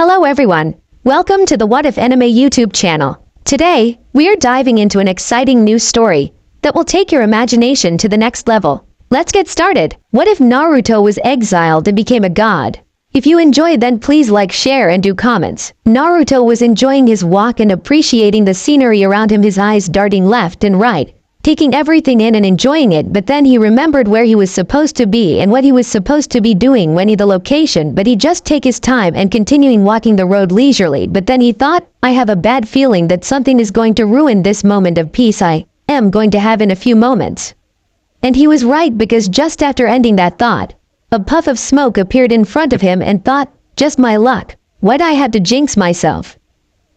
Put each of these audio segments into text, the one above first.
Hello everyone, welcome to the What If Anime YouTube channel. Today, we are diving into an exciting new story that will take your imagination to the next level. Let's get started. What if Naruto was exiled and became a god? If you enjoyed, then please like, share and do comments. Naruto was enjoying his walk and appreciating the scenery around him, his eyes darting left and right, taking everything in and enjoying it, but then he remembered where he was supposed to be and what he was supposed to be doing when the location, but he just take his time and continuing walking the road leisurely, but then he thought, I have a bad feeling that something is going to ruin this moment of peace I am going to have in a few moments. And he was right, because just after ending that thought, a puff of smoke appeared in front of him and thought, just my luck, why'd I have to jinx myself?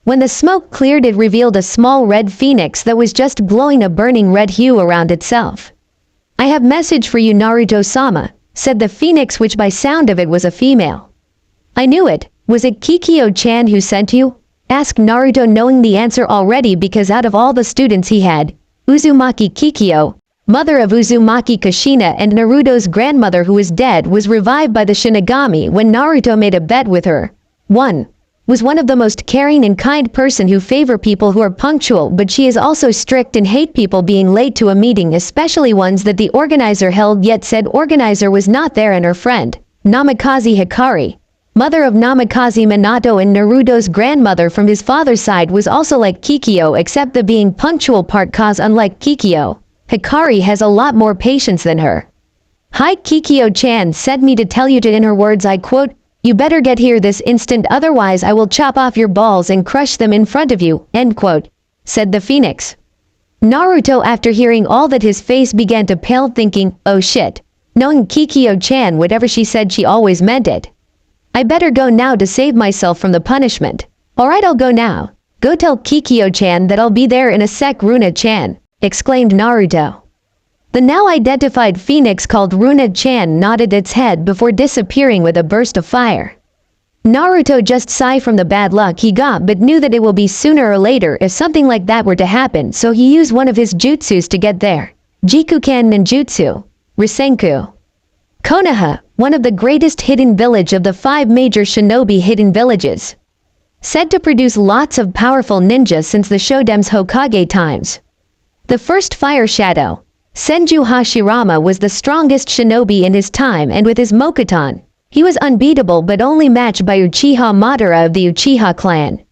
When the smoke cleared, it revealed a small red phoenix that was just glowing a burning red hue around itself. I have message for you, Naruto-sama, said the phoenix, which by sound of it was a female. I knew it. Was it Kikyo-chan who sent you? Asked Naruto, knowing the answer already, because out of all the students he had, Uzumaki Kikyo, mother of Uzumaki Kushina and Naruto's grandmother who was dead, was revived by the Shinigami when Naruto made a bet with her. 1. Was one of the most caring and kind person who favor people who are punctual, but she is also strict and hate people being late to a meeting, especially ones that the organizer held, yet said organizer was not there. And her friend, Namikaze Hikari, mother of Namikaze Minato and Naruto's grandmother from his father's side, was also like Kikyo, except the being punctual part, cause unlike Kikyo, Hikari has a lot more patience than her. Hi, Kikyo-chan said me to tell you to, in her words I quote, you better get here this instant, otherwise I will chop off your balls and crush them in front of you, end quote, said the phoenix. Naruto, after hearing all that, his face began to pale, thinking, oh shit, knowing Kikyo-chan, whatever she said, she always meant it. I better go now to save myself from the punishment. Alright, I'll go now. Go tell Kikyo-chan that I'll be there in a sec, Runa-chan, exclaimed Naruto. The now identified phoenix called Runa-chan nodded its head before disappearing with a burst of fire. Naruto just sighed from the bad luck he got, but knew that it will be sooner or later if something like that were to happen, so he used one of his jutsus to get there. Jikukan ninjutsu, Risenku. Konoha, one of the greatest hidden village of the 5 major shinobi hidden villages. Said to produce lots of powerful ninjas since the Shoden's Hokage times. The first fire shadow, Senju Hashirama, was the strongest shinobi in his time, and with his Mokuton, he was unbeatable, but only matched by Uchiha Madara of the Uchiha clan.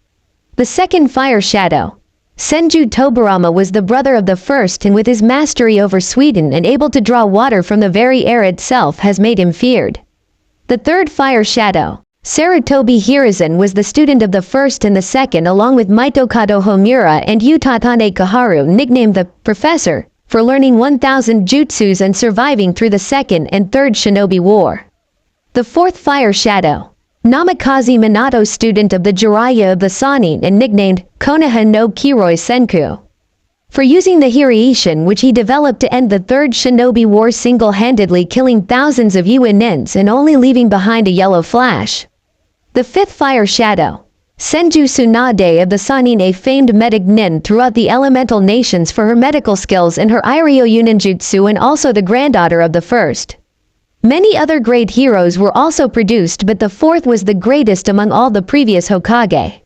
The second fire shadow, Senju Tobirama, was the brother of the first, and with his mastery over Sweden and able to draw water from the very air itself, has made him feared. The third fire shadow, Sarutobi Hiruzen, was the student of the first and the second, along with Mitokado Homura and Utatane Kaharu, nicknamed the Professor, for learning 1,000 jutsus and surviving through the second and third shinobi war. The fourth fire shadow, Namikaze Minato, student of the Jiraiya of the Sannin and nicknamed Konoha no Kiroi Senku, for using the Hiraishin, which he developed to end the third shinobi war single-handedly, killing thousands of Yuinins and only leaving behind a yellow flash. The fifth fire shadow, Senju Tsunade of the Sannin, a famed medic nin throughout the elemental nations for her medical skills and her Iryo Yuninjutsu, and also the granddaughter of the first. Many other great heroes were also produced, but the fourth was the greatest among all the previous Hokage.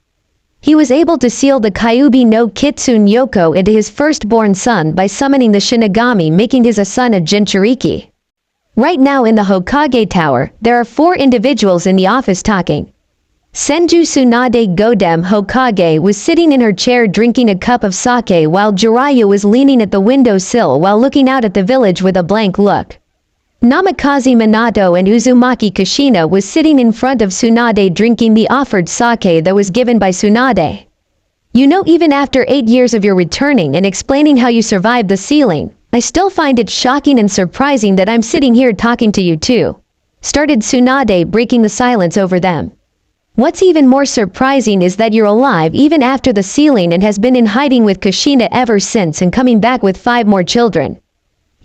He was able to seal the Kyuubi no Kitsune Yoko into his firstborn son by summoning the Shinigami, making his a son of Jinchuriki. Right now in the Hokage Tower, there are 4 individuals in the office talking. Senju Tsunade Godem Hokage was sitting in her chair drinking a cup of sake, while Jiraiya was leaning at the windowsill while looking out at the village with a blank look. Namikaze Minato and Uzumaki Kushina was sitting in front of Tsunade drinking the offered sake that was given by Tsunade. You know, even after 8 years of your returning and explaining how you survived the sealing, I still find it shocking and surprising that I'm sitting here talking to you too, started Tsunade, breaking the silence over them. What's even more surprising is that you're alive even after the sealing and has been in hiding with Kushina ever since, and coming back with 5 more children.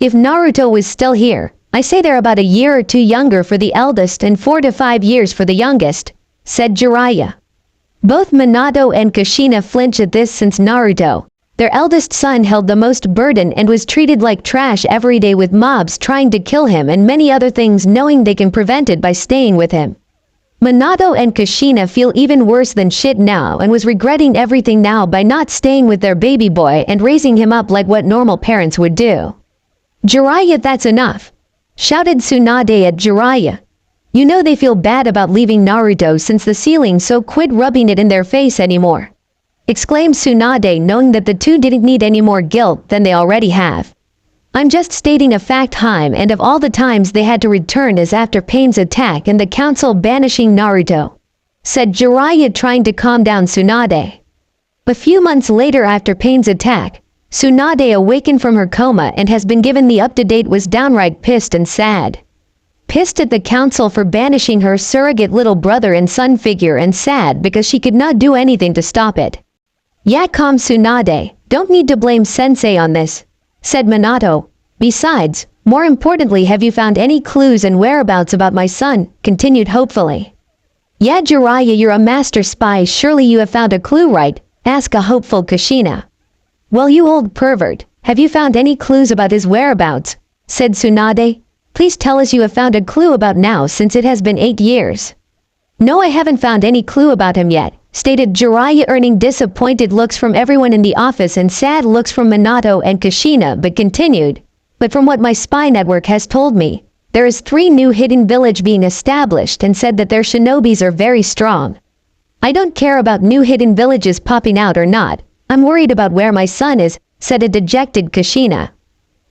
If Naruto was still here, I say they're about a year or 2 younger for the eldest and 4 to 5 years for the youngest, said Jiraiya. Both Minato and Kushina flinch at this, since Naruto, their eldest son, held the most burden and was treated like trash every day, with mobs trying to kill him and many other things, knowing they can prevent it by staying with him. Minato and Kushina feel even worse than shit now and was regretting everything now by not staying with their baby boy and raising him up like what normal parents would do. "Jiraiya, that's enough!" shouted Tsunade at Jiraiya. "You know they feel bad about leaving Naruto since the ceiling, so quit rubbing it in their face anymore," exclaimed Tsunade, knowing that the two didn't need any more guilt than they already have. "I'm just stating a fact, Haim, and of all the times they had to return is after Pain's attack and the council banishing Naruto," said Jiraiya, trying to calm down Tsunade. A few months later, after Pain's attack, Tsunade awakened from her coma and has been given the up-to-date was downright pissed and sad. Pissed at the council for banishing her surrogate little brother and son figure, and sad because she could not do anything to stop it. "Yeah, calm Tsunade, don't need to blame Sensei on this," said Minato. "Besides, more importantly, have you found any clues and whereabouts about my son?" continued hopefully. "Yeah, Jiraiya, you're a master spy, surely you have found a clue, right?" asked a hopeful Kushina. "Well, you old pervert, have you found any clues about his whereabouts?" said Tsunade. "Please tell us you have found a clue about now, since it has been 8 years. "No, I haven't found any clue about him yet," stated Jiraiya, earning disappointed looks from everyone in the office and sad looks from Minato and Kushina, but continued. "But from what my spy network has told me, there is 3 new hidden village being established and said that their shinobis are very strong. I don't care about new hidden villages popping out or not, I'm worried about where my son is," said a dejected Kushina.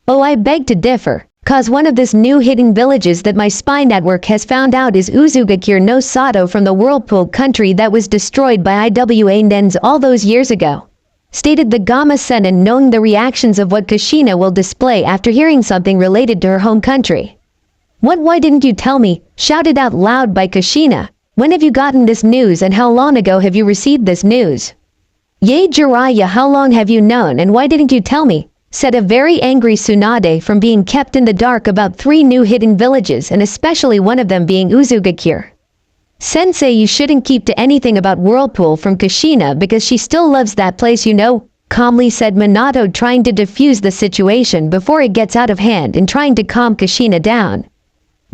"Oh, I beg to differ, cause one of this new hidden villages that my spy network has found out is Uzugakure no Sato from the Whirlpool country that was destroyed by IWA Nens all those years ago," stated the Gamma Senin, knowing the reactions of what Kushina will display after hearing something related to her home country. "What, why didn't you tell me?" shouted out loud by Kushina. "When have you gotten this news and how long ago have you received this news?" "Yay, Jiraiya, how long have you known and why didn't you tell me?" said a very angry Tsunade, from being kept in the dark about 3 new hidden villages and especially one of them being Uzugakure. "Sensei, you shouldn't keep to anything about Whirlpool from Kushina because she still loves that place, you know," calmly said Minato, trying to defuse the situation before it gets out of hand and trying to calm Kushina down.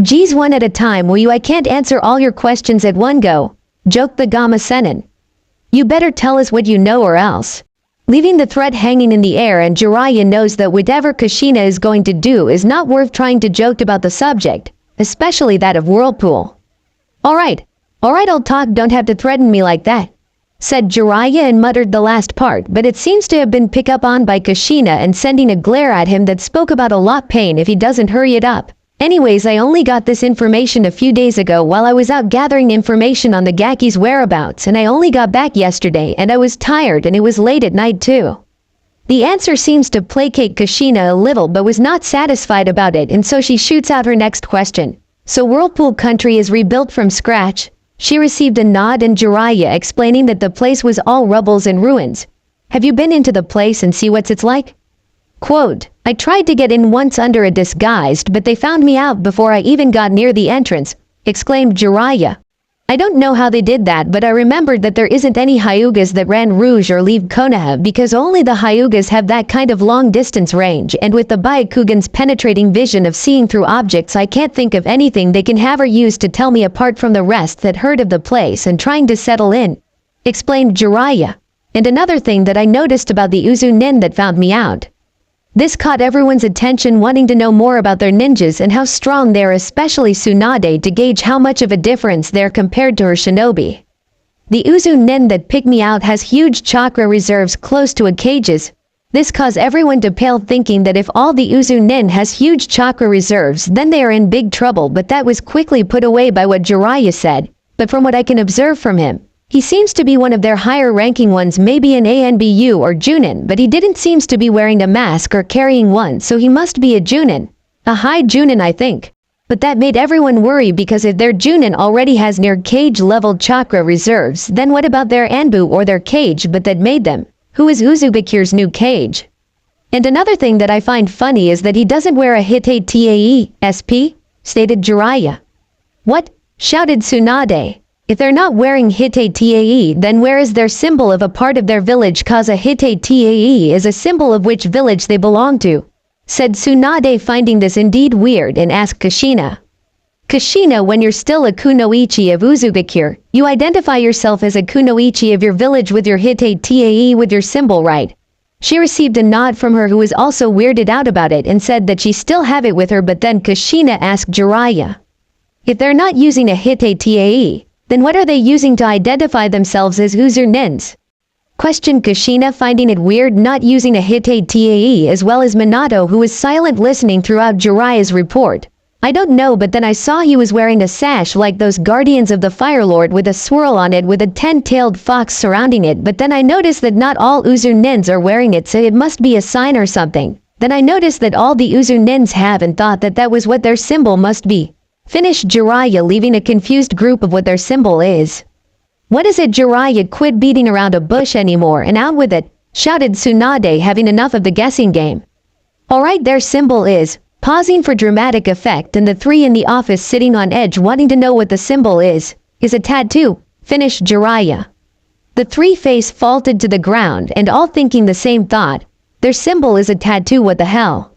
"Geez, one at a time, will you? I can't answer all your questions at one go," joked the Gamma Senin. "You better tell us what you know or else." Leaving the threat hanging in the air, and Jiraiya knows that whatever Kushina is going to do is not worth trying to joke about the subject, especially that of Whirlpool. Alright, I'll talk, don't have to threaten me like that," said Jiraiya and muttered the last part, but it seems to have been picked up on by Kushina and sending a glare at him that spoke about a lot pain if he doesn't hurry it up. "Anyways, I only got this information a few days ago while I was out gathering information on the Gaki's whereabouts, and I only got back yesterday and I was tired and it was late at night too." The answer seems to placate Kushina a little but was not satisfied about it, and so she shoots out her next question. "So Whirlpool country is rebuilt from scratch?" She received a nod, and Jiraiya explaining that the place was all rubbles and ruins. "Have you been into the place and see what it's like?" Quote, "I tried to get in once under a disguise, but they found me out before I even got near the entrance," exclaimed Jiraiya. "I don't know how they did that, but I remembered that there isn't any Hyugas that ran Rouge or leave Konoha because only the Hyugas have that kind of long distance range, and with the Byakugan's penetrating vision of seeing through objects, I can't think of anything they can have or use to tell me apart from the rest that heard of the place and trying to settle in," explained Jiraiya. "And another thing that I noticed about the Uzu Nin that found me out. This caught everyone's attention, wanting to know more about their ninjas and how strong they are, especially Tsunade, to gauge how much of a difference they are compared to her shinobi. The Uzu Nin that picked me out has huge chakra reserves close to a cage's. This caused everyone to pale, thinking that if all the Uzu Nin has huge chakra reserves, then they are in big trouble, but that was quickly put away by what Jiraiya said. But from what I can observe from him, he seems to be one of their higher ranking ones, maybe an ANBU or Junin, but he didn't seems to be wearing a mask or carrying one, so he must be a Junin. A high Junin, I think. But that made everyone worry, because if their Junin already has near cage level chakra reserves, then what about their Anbu or their cage but that made them? Who is Uzubakure's new cage? And another thing that I find funny is that he doesn't wear a Hittite TAE, SP, stated Jiraiya. "What?" shouted Tsunade. "If they're not wearing Hittite TAE, then where is their symbol of a part of their village, cause a Hittite TAE is a symbol of which village they belong to?" said Tsunade, finding this indeed weird, and asked Kushina. Kushina, when you're still a kunoichi of Uzugakure, you identify yourself as a kunoichi of your village with your hite tae with your symbol, right? She received a nod from her, who was also weirded out about it and said that she still have it with her, but then Kushina asked Jiraiya, if they're not using a hite tae, then what are they using to identify themselves as Uzunins? Questioned Kushina, finding it weird not using a hite tae, as well as Minato, who was silent listening throughout Jiraiya's report. I don't know, but then I saw he was wearing a sash like those Guardians of the Fire Lord with a swirl on it with a 10-tailed fox surrounding it, but then I noticed that not all Uzunins are wearing it, so it must be a sign or something. Then I noticed that all the Uzunins have and thought that that was what their symbol must be. Finished Jiraiya, leaving a confused group of what their symbol is. What is it, Jiraiya? Quit beating around a bush anymore and out with it, shouted Tsunade, having enough of the guessing game. Alright, their symbol is, pausing for dramatic effect, and the three in the office sitting on edge wanting to know what the symbol is a tattoo, finished Jiraiya. The three face faulted to the ground and all thinking the same thought. Their symbol is a tattoo, what the hell?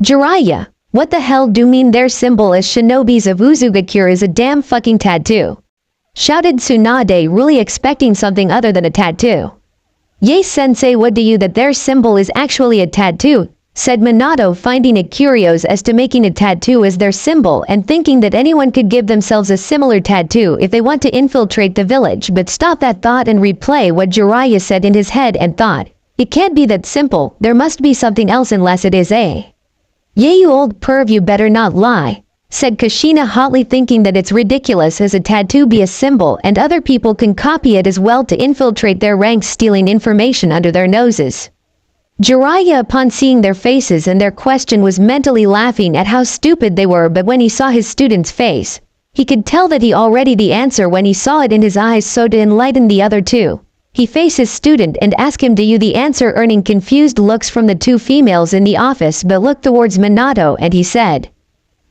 Jiraiya, what the hell do you mean their symbol as shinobis of Uzugakure is a damn fucking tattoo? Shouted Tsunade, really expecting something other than a tattoo. Yay sensei, what do you that their symbol is actually a tattoo? Said Minato, finding it curious as to making a tattoo as their symbol and thinking that anyone could give themselves a similar tattoo if they want to infiltrate the village, but stop that thought and replay what Jiraiya said in his head and thought, it can't be that simple, there must be something else unless it is a. Yay, you old perv, you better not lie, said Kushina, hotly thinking that it's ridiculous as a tattoo be a symbol and other people can copy it as well to infiltrate their ranks, stealing information under their noses. Jiraiya, upon seeing their faces and their question, was mentally laughing at how stupid they were, but when he saw his student's face, he could tell that he already the answer when he saw it in his eyes, so to enlighten the other two, he faced his student and asked him, do you the answer, earning confused looks from the two females in the office, but looked towards Minato and he said,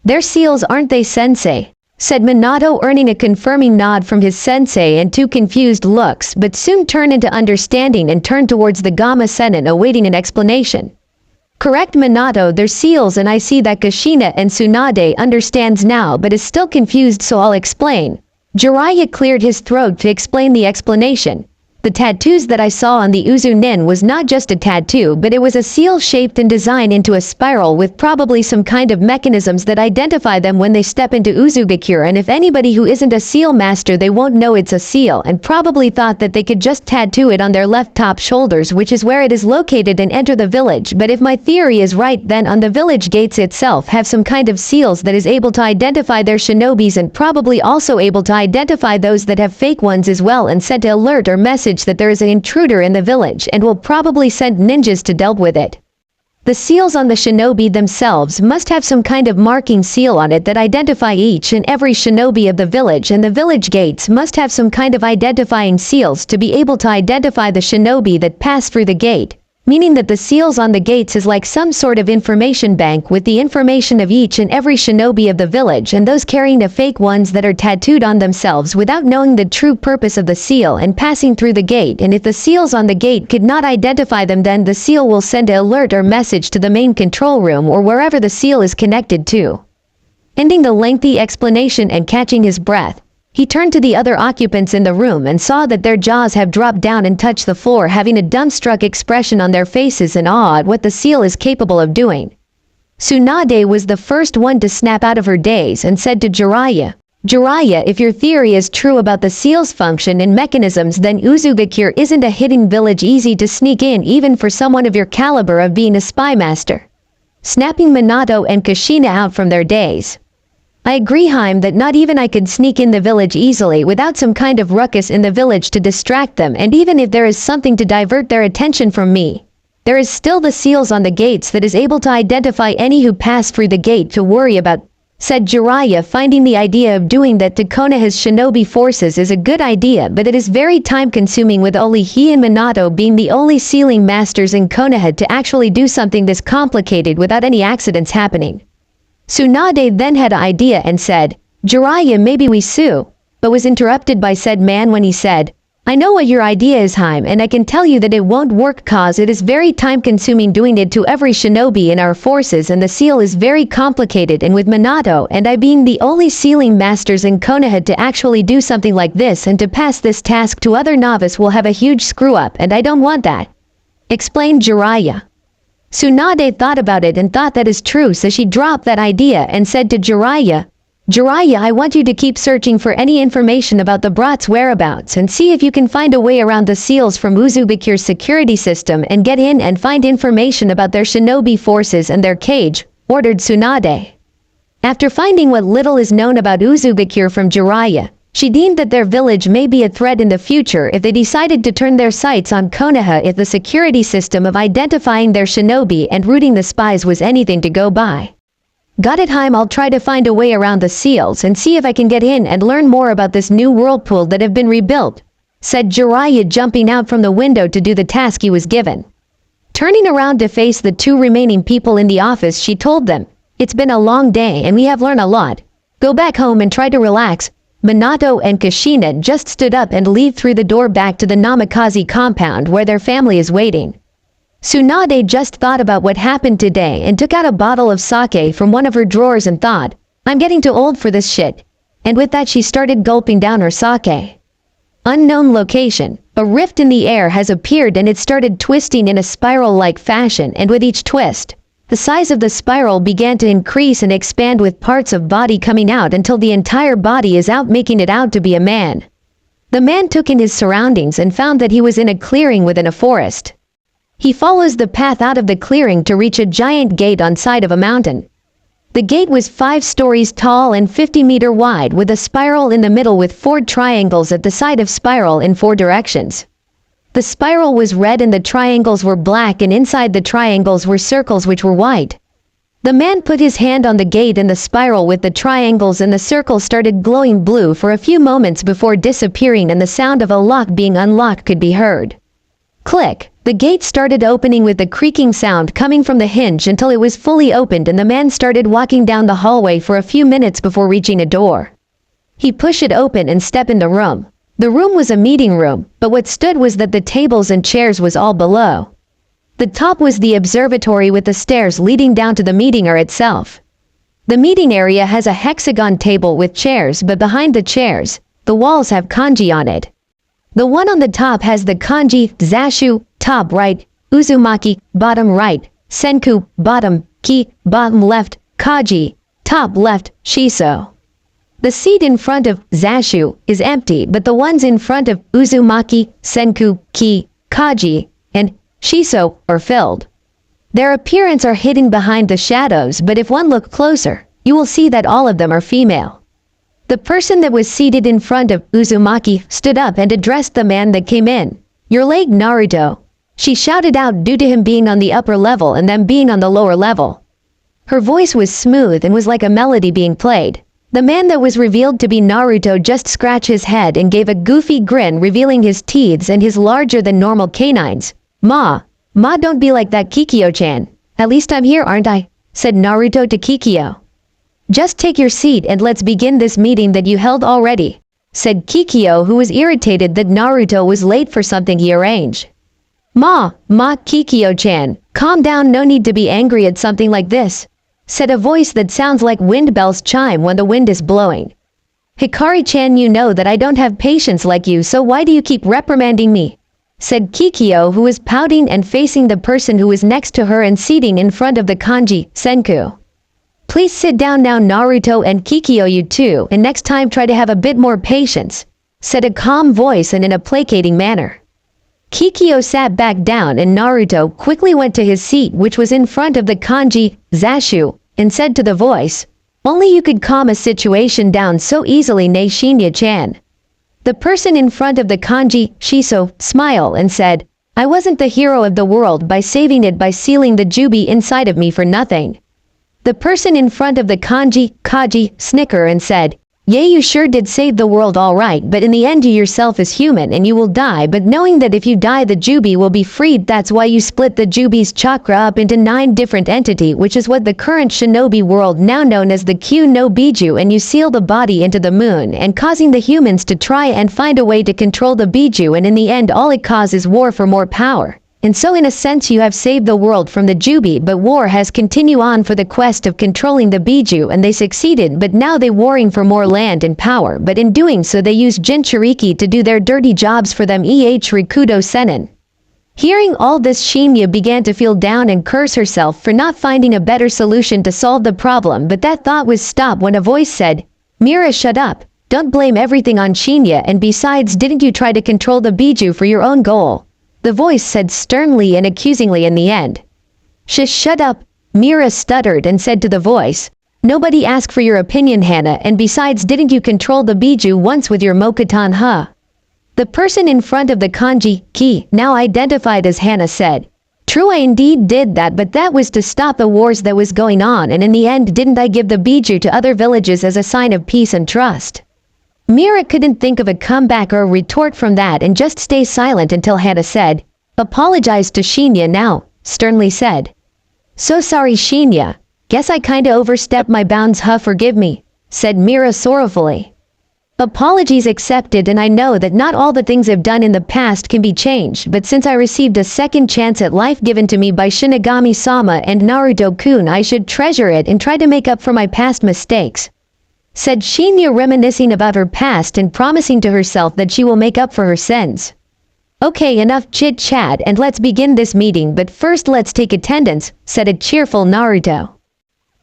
their seals, aren't they, sensei? Said Minato, earning a confirming nod from his sensei and two confused looks, but soon turned into understanding and turned towards the Gamma Sennin, awaiting an explanation. Correct, Minato, they're seals, and I see that Kushina and Tsunade understands now but is still confused, so I'll explain. Jiraiya cleared his throat to explain the explanation. The tattoos that I saw on the Uzunin was not just a tattoo, but it was a seal shaped and designed into a spiral with probably some kind of mechanisms that identify them when they step into Uzugakure, and if anybody who isn't a seal master, they won't know it's a seal and probably thought that they could just tattoo it on their left top shoulders, which is where it is located, and enter the village. But if my theory is right, then on the village gates itself have some kind of seals that is able to identify their shinobis and probably also able to identify those that have fake ones as well, and sent an alert or message that there is an intruder in the village and will probably send ninjas to deal with it. The seals on the shinobi themselves must have some kind of marking seal on it that identify each and every shinobi of the village, and the village gates must have some kind of identifying seals to be able to identify the shinobi that pass through the gate, meaning that the seals on the gates is like some sort of information bank with the information of each and every shinobi of the village, and those carrying the fake ones that are tattooed on themselves without knowing the true purpose of the seal and passing through the gate. And if the seals on the gate could not identify them, then the seal will send an alert or message to the main control room or wherever the seal is connected to. Ending the lengthy explanation and catching his breath, he turned to the other occupants in the room and saw that their jaws have dropped down and touched the floor, having a dumbstruck expression on their faces in awe at what the seal is capable of doing. Tsunade was the first one to snap out of her daze and said to Jiraiya, Jiraiya, if your theory is true about the seal's function and mechanisms, then Uzugakure isn't a hidden village easy to sneak in even for someone of your caliber of being a spy master. Snapping Minato and Kushina out from their daze. I agree, Haim, that not even I could sneak in the village easily without some kind of ruckus in the village to distract them, and even if there is something to divert their attention from me, there is still the seals on the gates that is able to identify any who pass through the gate to worry about, said Jiraiya, finding the idea of doing that to Konoha's shinobi forces is a good idea, but it is very time-consuming with only he and Minato being the only sealing masters in Konoha to actually do something this complicated without any accidents happening. Tsunade then had an idea and said, Jiraiya, maybe we sue, but was interrupted by said man when he said, I know what your idea is, Haim, and I can tell you that it won't work cause it is very time-consuming doing it to every shinobi in our forces, and the seal is very complicated, and with Minato and I being the only sealing masters in Konoha to actually do something like this and to pass this task to other novice will have a huge screw-up, and I don't want that," explained Jiraiya. Tsunade thought about it and thought that is true, so she dropped that idea and said to Jiraiya, "Jiraiya, I want you to keep searching for any information about the Brat's whereabouts and see if you can find a way around the seals from Uzubakure's security system and get in and find information about their shinobi forces and their cage," ordered Tsunade. After finding what little is known about Uzubakure from Jiraiya, she deemed that their village may be a threat in the future if they decided to turn their sights on Konoha if the security system of identifying their shinobi and routing the spies was anything to go by. "Got it, Haim. I'll try to find a way around the seals and see if I can get in and learn more about this new whirlpool that have been rebuilt," said Jiraiya, jumping out from the window to do the task he was given. Turning around to face the two remaining people in the office, she told them, "It's been a long day and we have learned a lot. Go back home and try to relax." Minato and Kushina just stood up and leave through the door back to the Namikaze compound where their family is waiting. Tsunade just thought about what happened today and took out a bottle of sake from one of her drawers and thought, "I'm getting too old for this shit." And with that she started gulping down her sake. Unknown location. A rift in the air has appeared and it started twisting in a spiral-like fashion, and with each twist, the size of the spiral began to increase and expand with parts of body coming out until the entire body is out, making it out to be a man. The man took in his surroundings and found that he was in a clearing within a forest. He follows the path out of the clearing to reach a giant gate on side of a mountain. The gate was 5 stories tall and 50-meter wide, with a spiral in the middle with 4 triangles at the side of spiral in 4 directions. The spiral was red and the triangles were black, and inside the triangles were circles which were white. The man put his hand on the gate and the spiral with the triangles and the circle started glowing blue for a few moments before disappearing, and the sound of a lock being unlocked could be heard. Click! The gate started opening with the creaking sound coming from the hinge until it was fully opened, and the man started walking down the hallway for a few minutes before reaching a door. He pushed it open and stepped in the room. The room was a meeting room, but what stood was that the tables and chairs was all below. The top was the observatory with the stairs leading down to the meeting area itself. The meeting area has a hexagon table with chairs, but behind the chairs, the walls have kanji on it. The one on the top has the kanji Zashu, top right, Uzumaki, bottom right, Senku, bottom, Ki, bottom left, Kaji, top left, Shiso. The seat in front of Zashu is empty, but the ones in front of Uzumaki, Senku, Ki, Kaji, and Shiso are filled. Their appearance are hidden behind the shadows, but if one look closer, you will see that all of them are female. The person that was seated in front of Uzumaki stood up and addressed the man that came in. "You're late, Naruto," she shouted out, due to him being on the upper level and them being on the lower level. Her voice was smooth and was like a melody being played. The man that was revealed to be Naruto just scratched his head and gave a goofy grin, revealing his teeth and his larger than normal canines. Ma, don't be like that, Kikyo-chan. At least I'm here, aren't I?" said Naruto to Kikyo. "Just take your seat and let's begin this meeting that you held already," said Kikyo, who was irritated that Naruto was late for something he arranged. Ma, Kikyo-chan, calm down, no need to be angry at something like this," said a voice that sounds like wind bells chime when the wind is blowing. "Hikari-chan, you know that I don't have patience like you, so why do you keep reprimanding me?" said Kikyo, who was pouting and facing the person who was next to her and seating in front of the kanji, Senku. "Please sit down now, Naruto and Kikyo, you too, and next time try to have a bit more patience," said a calm voice and in a placating manner. Kikyo sat back down and Naruto quickly went to his seat, which was in front of the kanji, Zashu, and said to the voice, "Only you could calm a situation down so easily, ne Shinya-chan." The person in front of the kanji, Shiso, smiled and said, "I wasn't the hero of the world by saving it by sealing the jubi inside of me for nothing." The person in front of the kanji, Kaji, snickered and said, "Yeah, you sure did save the world all right, but in the end you yourself is human and you will die, but knowing that if you die the Jubi will be freed, that's why you split the Jubi's chakra up into 9 different entities, which is what the current shinobi world now known as the Q no Biju, and you seal the body into the moon and causing the humans to try and find a way to control the Biju, and in the end all it causes war for more power. And so in a sense you have saved the world from the Jubi, but war has continued on for the quest of controlling the Biju, and they succeeded, but now they warring for more land and power, but in doing so they use Jinchuriki to do their dirty jobs for them. Rikudo Senin." Hearing all this, Shinya began to feel down and curse herself for not finding a better solution to solve the problem, but that thought was stopped when a voice said, "Mira, shut up. Don't blame everything on Shinya, and besides, didn't you try to control the Biju for your own goal?" The voice said sternly and accusingly in the end. Shut up," Mira stuttered and said to the voice. "Nobody asked for your opinion, Hana, and besides, didn't you control the Biju once with your Mokutan, huh?" The person in front of the kanji, Ki, now identified as Hana, said, "True, I indeed did that, but that was to stop the wars that was going on, and in the end didn't I give the Biju to other villages as a sign of peace and trust?" Mira couldn't think of a comeback or a retort from that and just stay silent until Hana said, "Apologize to Shinya now," sternly said. "So sorry, Shinya. Guess I kinda overstepped my bounds, huh, forgive me," said Mira sorrowfully. "Apologies accepted, and I know that not all the things I've done in the past can be changed, but since I received a second chance at life given to me by Shinigami-sama and Naruto-kun, I should treasure it and try to make up for my past mistakes," said Shinya, reminiscing about her past and promising to herself that she will make up for her sins. "Okay, enough chit-chat and let's begin this meeting, but first let's take attendance," said a cheerful Naruto.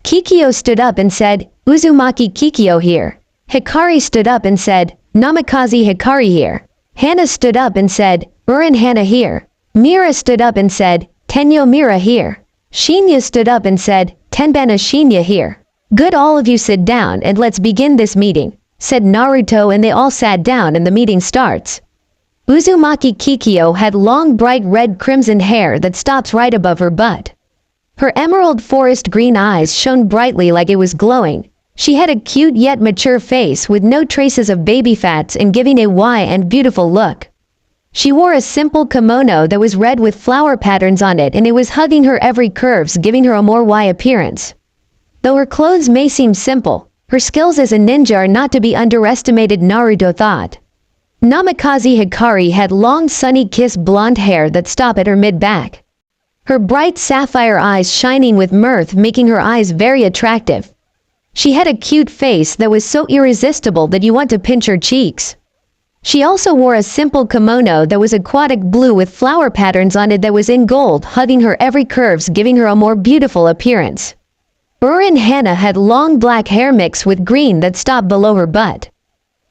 Kikyo stood up and said, "Uzumaki Kikyo here." Hikari stood up and said, "Namikaze Hikari here." Hana stood up and said, "Urin Hana here." Mira stood up and said, "Tenyo Mira here." Shinya stood up and said, "Tenbana Shinya here." "Good, all of you sit down and let's begin this meeting," said Naruto, and they all sat down and the meeting starts. Uzumaki Kikyo had long bright red crimson hair that stops right above her butt. Her emerald forest green eyes shone brightly like it was glowing. She had a cute yet mature face with no traces of baby fats and giving a wide and beautiful look. She wore a simple kimono that was red with flower patterns on it, and it was hugging her every curves, giving her a more wide appearance. Though her clothes may seem simple, her skills as a ninja are not to be underestimated, Naruto thought. Namikaze Hikari had long sunny-kissed blonde hair that stopped at her mid-back. Her bright sapphire eyes shining with mirth, making her eyes very attractive. She had a cute face that was so irresistible that you want to pinch her cheeks. She also wore a simple kimono that was aquatic blue with flower patterns on it that was in gold, hugging her every curves, giving her a more beautiful appearance. Urin Hana had long black hair mixed with green that stopped below her butt.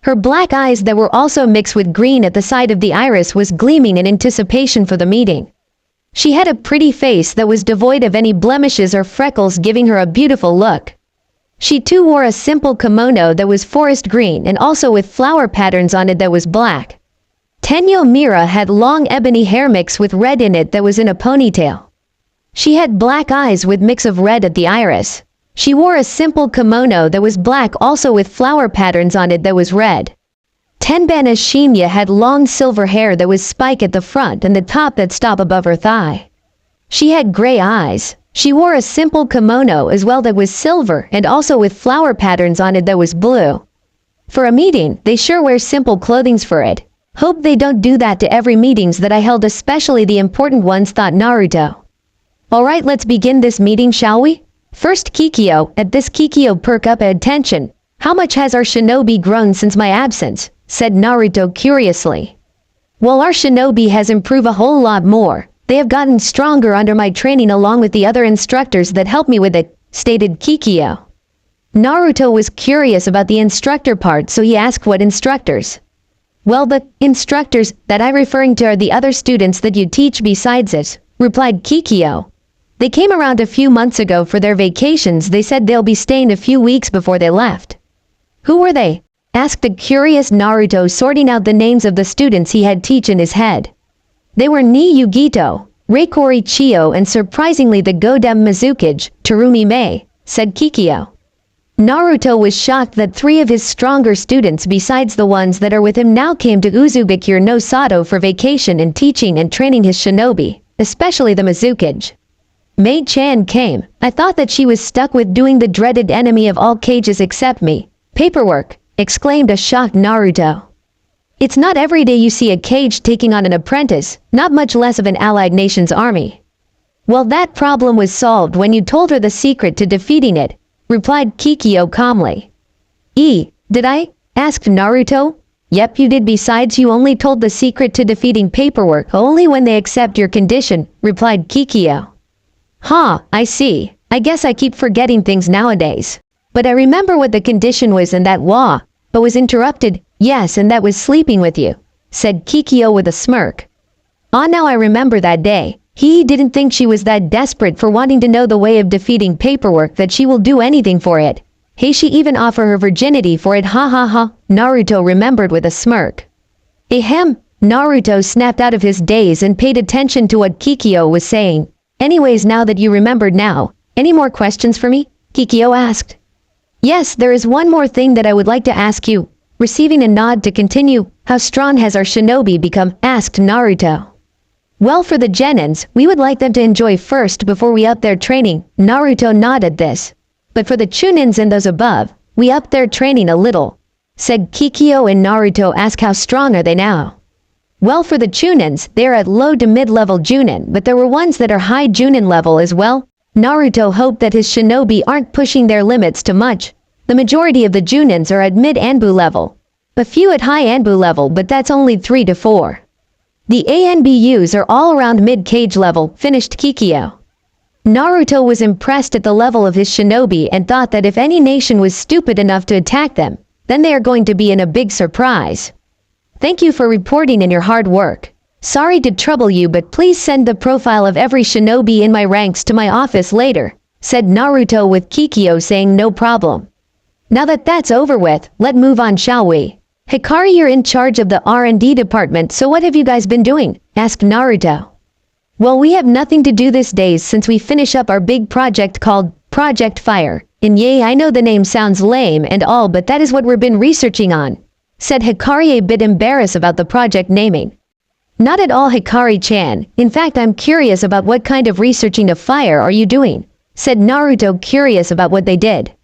Her black eyes that were also mixed with green at the side of the iris was gleaming in anticipation for the meeting. She had a pretty face that was devoid of any blemishes or freckles, giving her a beautiful look. She too wore a simple kimono that was forest green and also with flower patterns on it that was black. Tenyo Mira had long ebony hair mixed with red in it that was in a ponytail. She had black eyes with mix of red at the iris. She wore a simple kimono that was black also with flower patterns on it that was red. Tenbana Shinya had long silver hair that was spike at the front and the top that stopped above her thigh. She had gray eyes. She wore a simple kimono as well that was silver and also with flower patterns on it that was blue. For a meeting, they sure wear simple clothings for it. Hope they don't do that to every meetings that I held, especially the important ones, thought Naruto. Alright, let's begin this meeting, shall we? First Kikyo. At this, Kikyo perk up attention. "How much has our shinobi grown since my absence?" said Naruto curiously. "Well, our shinobi has improved a whole lot more. They have gotten stronger under my training along with the other instructors that helped me with it," stated Kikyo. Naruto was curious about the instructor part, so he asked what instructors. "Well, the instructors that I'm referring to are the other students that you teach besides it," replied Kikyo. "They came around a few months ago for their vacations. They said they'll be staying a few weeks before they left." "Who were they?" asked the curious Naruto, sorting out the names of the students he had teach in his head. "They were Ni Yugito, Reikori Chiyo, and surprisingly the Godem Mizukage, Terumi Mei," said Kikyo. Naruto was shocked that 3 of his stronger students besides the ones that are with him now came to Uzugakure no Sato for vacation and teaching and training his shinobi, especially the Mizukage. Mei-chan came. I thought that she was stuck with doing the dreaded enemy of all cages except me. Paperwork, exclaimed a shocked Naruto. It's not every day you see a cage taking on an apprentice, not much less of an allied nation's army. Well, that problem was solved when you told her the secret to defeating it, replied Kikyo calmly. Did I? Asked Naruto. Yep, you did. Besides, you only told the secret to defeating paperwork only when they accept your condition, replied Kikyo. I see. I guess I keep forgetting things nowadays. But I remember what the condition was and that but was interrupted, yes, and that was sleeping with you, said Kikyo with a smirk. Now I remember that day. He didn't think she was that desperate for wanting to know the way of defeating paperwork that she will do anything for it. Hey, she even offer her virginity for it, Naruto remembered with a smirk. Ahem, Naruto snapped out of his daze and paid attention to what Kikyo was saying. Anyways, now that you remembered now, any more questions for me? Kikyo asked. Yes, there is one more thing that I would like to ask you. Receiving a nod to continue, how strong has our shinobi become? Asked Naruto. Well, for the genins, we would like them to enjoy first before we up their training. Naruto nodded this. But for the chunins and those above, we up their training a little, said Kikyo, and Naruto asked how strong are they now? Well, for the chunins, they are at low to mid-level junin, but there were ones that are high junin level as well. Naruto hoped that his shinobi aren't pushing their limits too much. The majority of the junins are at mid-anbu level. A few at high anbu level, but that's only 3 to 4. The ANBUs are all around mid-cage level, finished Kikyo. Naruto was impressed at the level of his shinobi and thought that if any nation was stupid enough to attack them, then they are going to be in a big surprise. Thank you for reporting and your hard work. Sorry to trouble you, but please send the profile of every shinobi in my ranks to my office later, said Naruto with Kikyo saying no problem. Now that that's over with, let's move on, shall we? Hikari, you're in charge of the R&D department, so what have you guys been doing? Asked Naruto. Well, we have nothing to do these days since we finish up our big project called Project Fire. And yay, I know the name sounds lame and all, but that is what we've been researching on, said Hikari, a bit embarrassed about the project naming. Not at all, Hikari-chan. In fact, I'm curious about what kind of researching of fire are you doing, said Naruto, curious about what they did.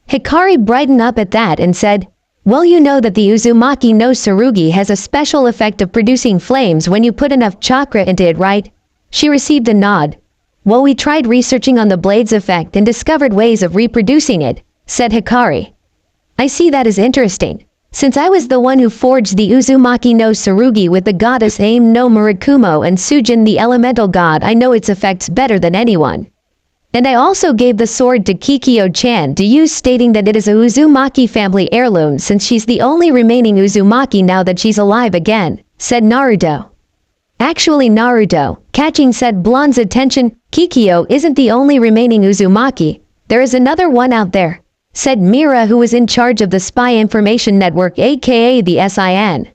Hikari brightened up at that and said, well, you know that the Uzumaki no Tsurugi has a special effect of producing flames when you put enough chakra into it, right? She received a nod. Well, we tried researching on the blade's effect and discovered ways of reproducing it, said Hikari. I see, that is interesting. Since I was the one who forged the Uzumaki no Tsurugi with the goddess Aim no Murakumo and Sujin the elemental god, I know its effects better than anyone. And I also gave the sword to Kikyo-chan to use, stating that it is a Uzumaki family heirloom since she's the only remaining Uzumaki now that she's alive again, said Naruto. Actually, Naruto, catching said blonde's attention, Kikyo isn't the only remaining Uzumaki. There is another one out there, said Mira, who was in charge of the Spy Information Network, aka the SIN.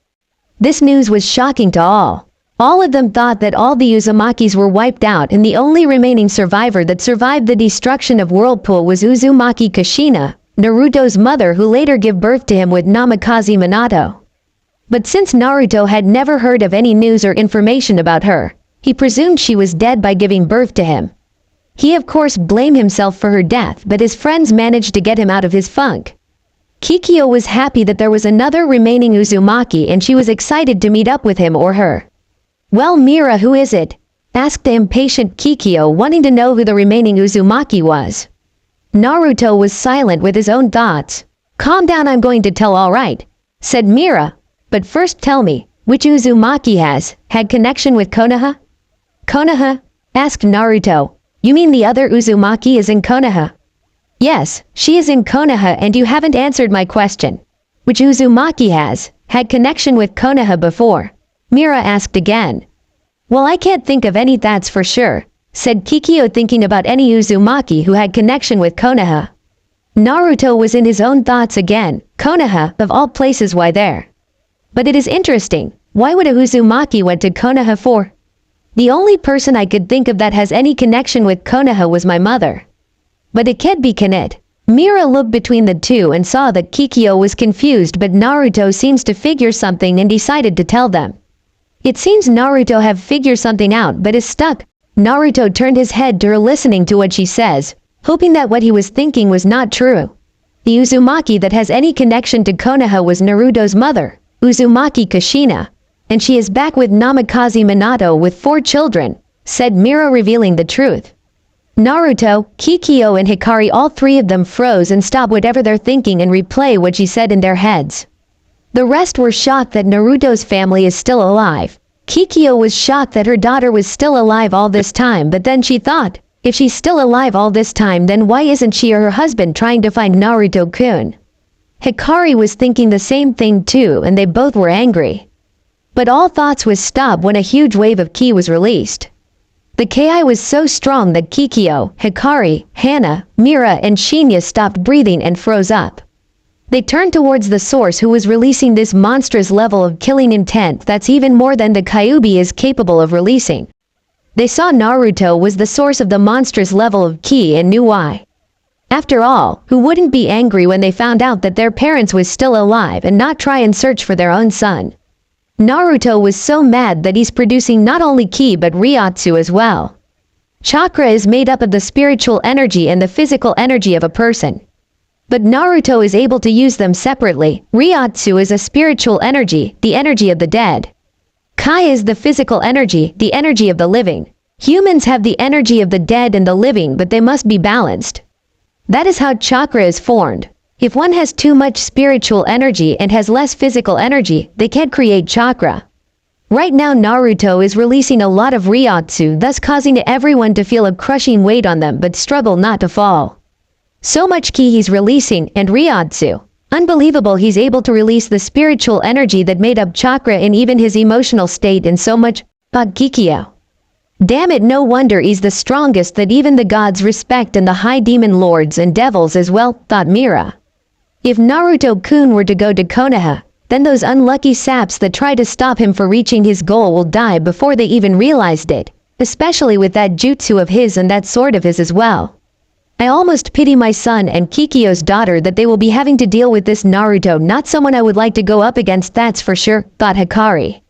This news was shocking to all. All of them thought that all the Uzumakis were wiped out and the only remaining survivor that survived the destruction of Whirlpool was Uzumaki Kushina, Naruto's mother, who later gave birth to him with Namikaze Minato. But since Naruto had never heard of any news or information about her, he presumed she was dead by giving birth to him. He of course blamed himself for her death, but his friends managed to get him out of his funk. Kikyo was happy that there was another remaining Uzumaki and she was excited to meet up with him or her. Well, Mira, who is it? Asked the impatient Kikyo, wanting to know who the remaining Uzumaki was. Naruto was silent with his own thoughts. Calm down, I'm going to tell, all right, said Mira. But first tell me, which Uzumaki had connection with Konoha? Konoha? Asked Naruto. You mean the other Uzumaki is in Konoha? Yes, she is in Konoha, and you haven't answered my question. Which Uzumaki had connection with Konoha before? Mira asked again. Well, I can't think of any, that's for sure, said Kikyo, thinking about any Uzumaki who had connection with Konoha. Naruto was in his own thoughts again. Konoha, of all places, why there? But it is interesting, why would a Uzumaki went to Konoha for? The only person I could think of that has any connection with Konoha was my mother. But it can't be Kanit. Mira looked between the two and saw that Kikyo was confused, but Naruto seems to figure something and decided to tell them. It seems Naruto have figured something out but is stuck. Naruto turned his head to her, listening to what she says, hoping that what he was thinking was not true. The Uzumaki that has any connection to Konoha was Naruto's mother, Uzumaki Kushina, and she is back with Namikaze Minato with 4 children, said Mira, revealing the truth. Naruto, Kikyo and Hikari, all 3 of them froze and stopped whatever they're thinking and replay what she said in their heads. The rest were shocked that Naruto's family is still alive. Kikyo was shocked that her daughter was still alive all this time, but then she thought, if she's still alive all this time, then why isn't she or her husband trying to find Naruto-kun? Hikari was thinking the same thing too, and they both were angry. But all thoughts was stopped when a huge wave of ki was released. The ki was so strong that Kikyo, Hikari, Hana, Mira and Shinya stopped breathing and froze up. They turned towards the source, who was releasing this monstrous level of killing intent that's even more than the Kyuubi is capable of releasing. They saw Naruto was the source of the monstrous level of ki and knew why. After all, who wouldn't be angry when they found out that their parents was still alive and not try and search for their own son? Naruto was so mad that he's producing not only ki but Ryotsu as well. Chakra is made up of the spiritual energy and the physical energy of a person. But Naruto is able to use them separately. Ryotsu is a spiritual energy, the energy of the dead. Kai is the physical energy, the energy of the living. Humans have the energy of the dead and the living, but they must be balanced. That is how chakra is formed. If one has too much spiritual energy and has less physical energy, they can't create chakra. Right now Naruto is releasing a lot of Ryotsu, thus causing everyone to feel a crushing weight on them but struggle not to fall. So much ki he's releasing, and Ryotsu. Unbelievable, he's able to release the spiritual energy that made up chakra and even his emotional state and so much. Kikyo. Damn it, no wonder he's the strongest that even the gods respect and the high demon lords and devils as well, thought Mira. If Naruto-kun were to go to Konoha, then those unlucky saps that try to stop him for reaching his goal will die before they even realized it, especially with that jutsu of his and that sword of his as well. I almost pity my son and Kikyo's daughter that they will be having to deal with this Naruto, not someone I would like to go up against, that's for sure, thought Hikari.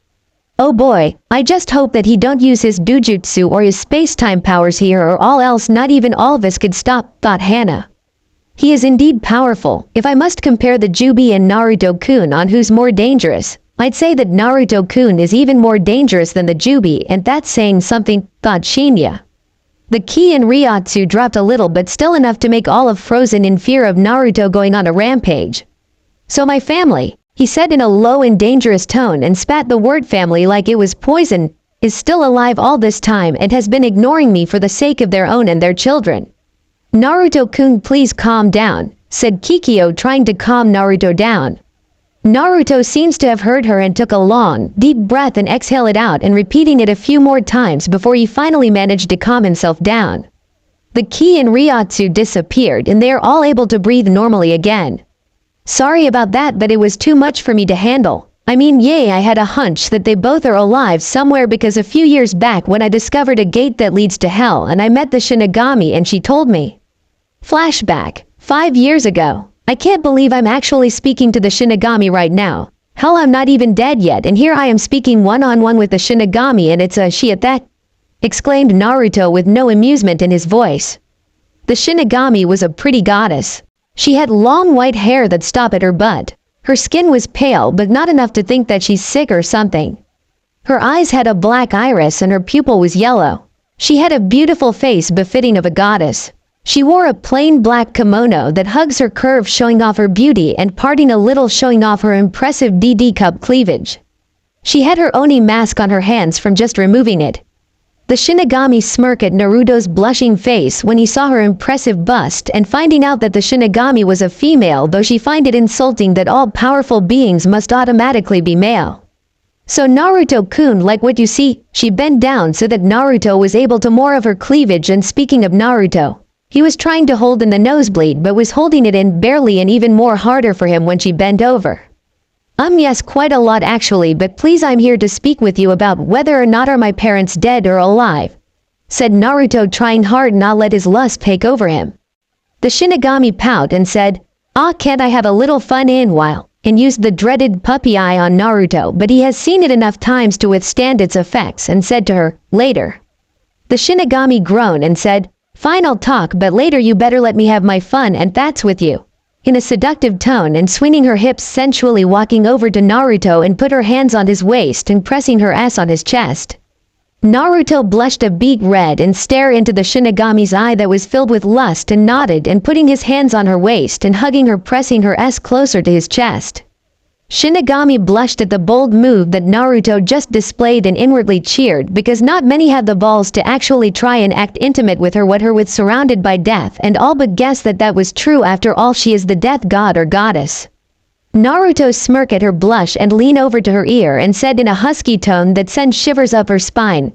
Oh boy, I just hope that he don't use his dojutsu or his space-time powers here, or all else not even all of us could stop, thought Hana. He is indeed powerful. If I must compare the Jubi and Naruto-kun on who's more dangerous, I'd say that Naruto-kun is even more dangerous than the Jubi, and that's saying something, thought Shinya. The ki in Ryotsu dropped a little, but still enough to make all of frozen in fear of Naruto going on a rampage. So my family, he said in a low and dangerous tone and spat the word family like it was poison, is still alive all this time and has been ignoring me for the sake of their own and their children. Naruto-kun, please calm down, said Kikyo, trying to calm Naruto down. Naruto seems to have heard her and took a long, deep breath and exhaled it out and repeating it a few more times before he finally managed to calm himself down. The ki in Ryotsu disappeared and they are all able to breathe normally again. Sorry about that, but it was too much for me to handle. I mean, yay, I had a hunch that they both are alive somewhere because a few years back when I discovered a gate that leads to hell and I met the Shinigami and she told me. Flashback, 5 years ago. I can't believe I'm actually speaking to the Shinigami right now. Hell, I'm not even dead yet and here I am speaking one-on-one with the Shinigami and it's a she at that, exclaimed Naruto with no amusement in his voice. The Shinigami was a pretty goddess. She had long white hair that stopped at her butt. Her skin was pale but not enough to think that she's sick or something. Her eyes had a black iris and her pupil was yellow. She had a beautiful face befitting of a goddess. She wore a plain black kimono that hugs her curve, showing off her beauty and parting a little, showing off her impressive DD cup cleavage. She had her Oni mask on her hands from just removing it. The Shinigami smirked at Naruto's blushing face when he saw her impressive bust and finding out that the Shinigami was a female, though she find it insulting that all powerful beings must automatically be male. So Naruto-kun, like what you see, she bent down so that Naruto was able to more of her cleavage, and speaking of Naruto, he was trying to hold in the nosebleed but was holding it in barely and even more harder for him when she bent over. Yes, quite a lot actually, but please, I'm here to speak with you about whether or not are my parents dead or alive, said Naruto, trying hard not let his lust take over him. The Shinigami pout and said, "Ah, can't I have a little fun in while?" and used the dreaded puppy eye on Naruto, but he has seen it enough times to withstand its effects and said to her, "Later." The Shinigami groaned and said, "Fine, I'll talk, but later you better let me have my fun, and that's with you." In a seductive tone and swinging her hips, sensually walking over to Naruto and put her hands on his waist and pressing her ass on his chest. Naruto blushed a beet red and stared into the Shinigami's eye that was filled with lust and nodded and putting his hands on her waist and hugging her, pressing her ass closer to his chest. Shinigami blushed at the bold move that Naruto just displayed and inwardly cheered because not many had the balls to actually try and act intimate with her with surrounded by death, and all but guessed that that was true. After all, she is the death god or goddess. Naruto smirked at her blush and leaned over to her ear and said in a husky tone that sent shivers up her spine,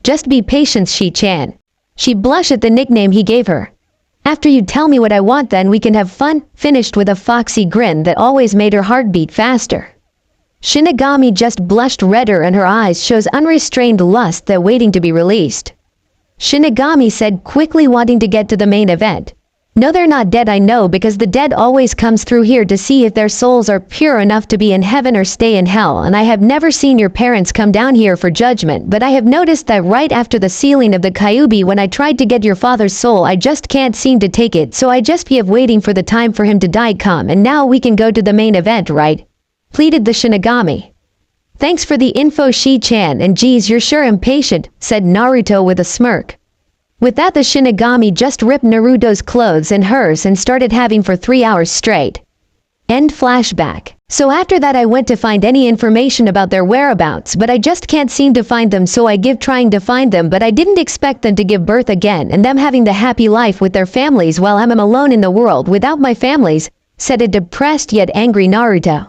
"Just be patient, Shi-chan." She blushed at the nickname he gave her. "After you tell me what I want, then we can have fun," finished with a foxy grin that always made her heart beat faster. Shinigami just blushed redder and her eyes shows unrestrained lust that waiting to be released. Shinigami said quickly, wanting to get to the main event. "No, they're not dead, I know, because the dead always comes through here to see if their souls are pure enough to be in heaven or stay in hell, and I have never seen your parents come down here for judgment, but I have noticed that right after the sealing of the Kyuubi, when I tried to get your father's soul, I just can't seem to take it, so I just be of waiting for the time for him to die come, and now we can go to the main event, right?" pleaded the Shinigami. "Thanks for the info, Shi-chan, and geez, you're sure impatient," said Naruto with a smirk. With that, the Shinigami just ripped Naruto's clothes and hers and started having for 3 hours straight. End flashback. "So after that I went to find any information about their whereabouts, but I just can't seem to find them, so I give trying to find them, but I didn't expect them to give birth again and them having the happy life with their families while I'm alone in the world without my families," said a depressed yet angry Naruto.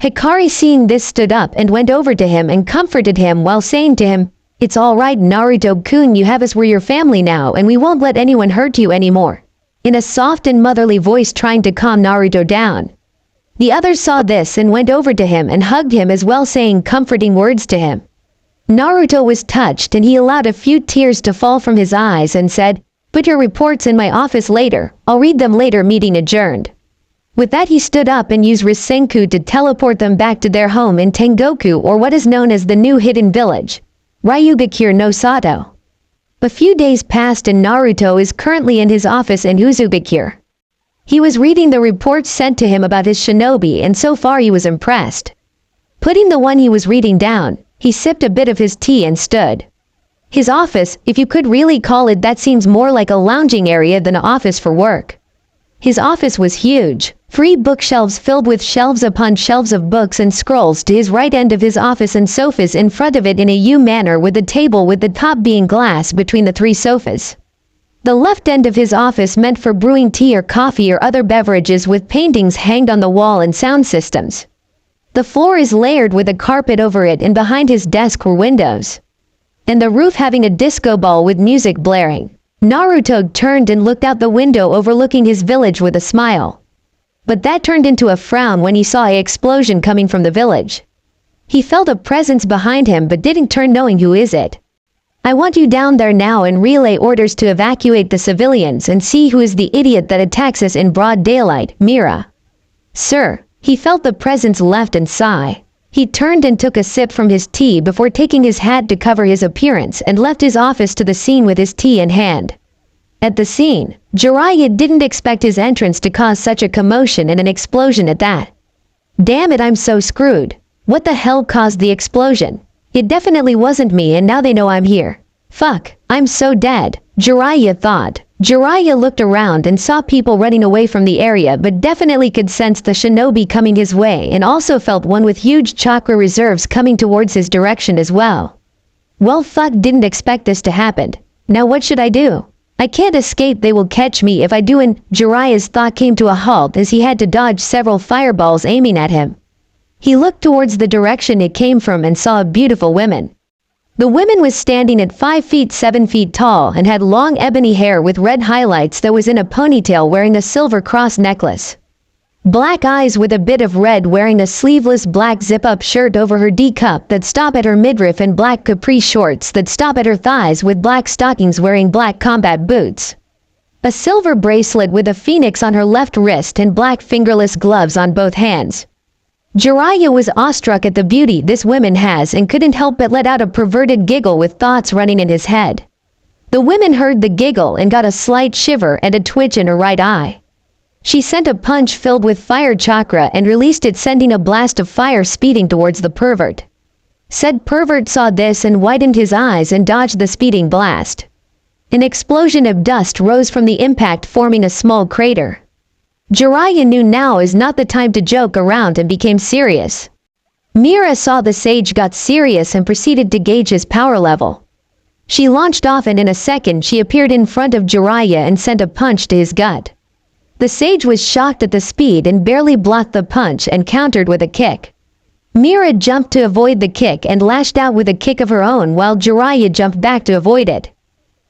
Hikari, seeing this, stood up and went over to him and comforted him while saying to him, "It's all right, Naruto-kun, you have us, we're your family now, and we won't let anyone hurt you anymore," in a soft and motherly voice, trying to calm Naruto down. The others saw this and went over to him and hugged him as well, saying comforting words to him. Naruto was touched and he allowed a few tears to fall from his eyes and said, "Put your reports in my office later, I'll read them later." Meeting adjourned. With that, he stood up and used Rasenku to teleport them back to their home in Tengoku, or what is known as the new hidden village, Ryugakure no Sato. A few days passed and Naruto is currently in his office in Uzugakure. He was reading the reports sent to him about his shinobi, and so far he was impressed. Putting the one he was reading down, he sipped a bit of his tea and stood. His office, if you could really call it that, seems more like a lounging area than an office for work. His office was huge. 3 bookshelves filled with shelves upon shelves of books and scrolls to his right end of his office, and sofas in front of it in a U manner, with the table with the top being glass between the 3 sofas. The left end of his office meant for brewing tea or coffee or other beverages, with paintings hanged on the wall and sound systems. The floor is layered with a carpet over it, and behind his desk were windows. And the roof having a disco ball with music blaring. Naruto turned and looked out the window overlooking his village with a smile. But that turned into a frown when he saw an explosion coming from the village. He felt a presence behind him but didn't turn, knowing who is it. "I want you down there now and relay orders to evacuate the civilians and see who is the idiot that attacks us in broad daylight, Mira." "Sir." He felt the presence left and sigh. He turned and took a sip from his tea before taking his hat to cover his appearance and left his office to the scene with his tea in hand. At the scene, Jiraiya didn't expect his entrance to cause such a commotion and an explosion at that. "Damn it, I'm so screwed. What the hell caused the explosion? It definitely wasn't me, and now they know I'm here. Fuck, I'm so dead," Jiraiya thought. Jiraiya looked around and saw people running away from the area, but definitely could sense the shinobi coming his way, and also felt one with huge chakra reserves coming towards his direction as well. "Well, fuck, didn't expect this to happen. Now what should I do? I can't escape, they will catch me if I do," and Jiraiya's thought came to a halt as he had to dodge several fireballs aiming at him. He looked towards the direction it came from and saw a beautiful woman. The woman was standing at 5 feet 7 feet tall and had long ebony hair with red highlights that was in a ponytail, wearing a silver cross necklace. Black eyes with a bit of red, wearing a sleeveless black zip-up shirt over her D-cup that stop at her midriff, and black capri shorts that stop at her thighs, with black stockings, wearing black combat boots. a silver bracelet with a phoenix on her left wrist and black fingerless gloves on both hands. Jiraiya was awestruck at the beauty this woman has and couldn't help but let out a perverted giggle with thoughts running in his head. The woman heard the giggle and got a slight shiver and a twitch in her right eye. She sent a punch filled with fire chakra and released it, sending a blast of fire speeding towards the pervert. Said pervert saw this and widened his eyes and dodged the speeding blast. An explosion of dust rose from the impact, forming a small crater. Jiraiya knew now is not the time to joke around and became serious. Mira saw the sage got serious and proceeded to gauge his power level. She launched off and in a second she appeared in front of Jiraiya and sent a punch to his gut. The sage was shocked at the speed and barely blocked the punch and countered with a kick. Mira jumped to avoid the kick and lashed out with a kick of her own while Jiraiya jumped back to avoid it.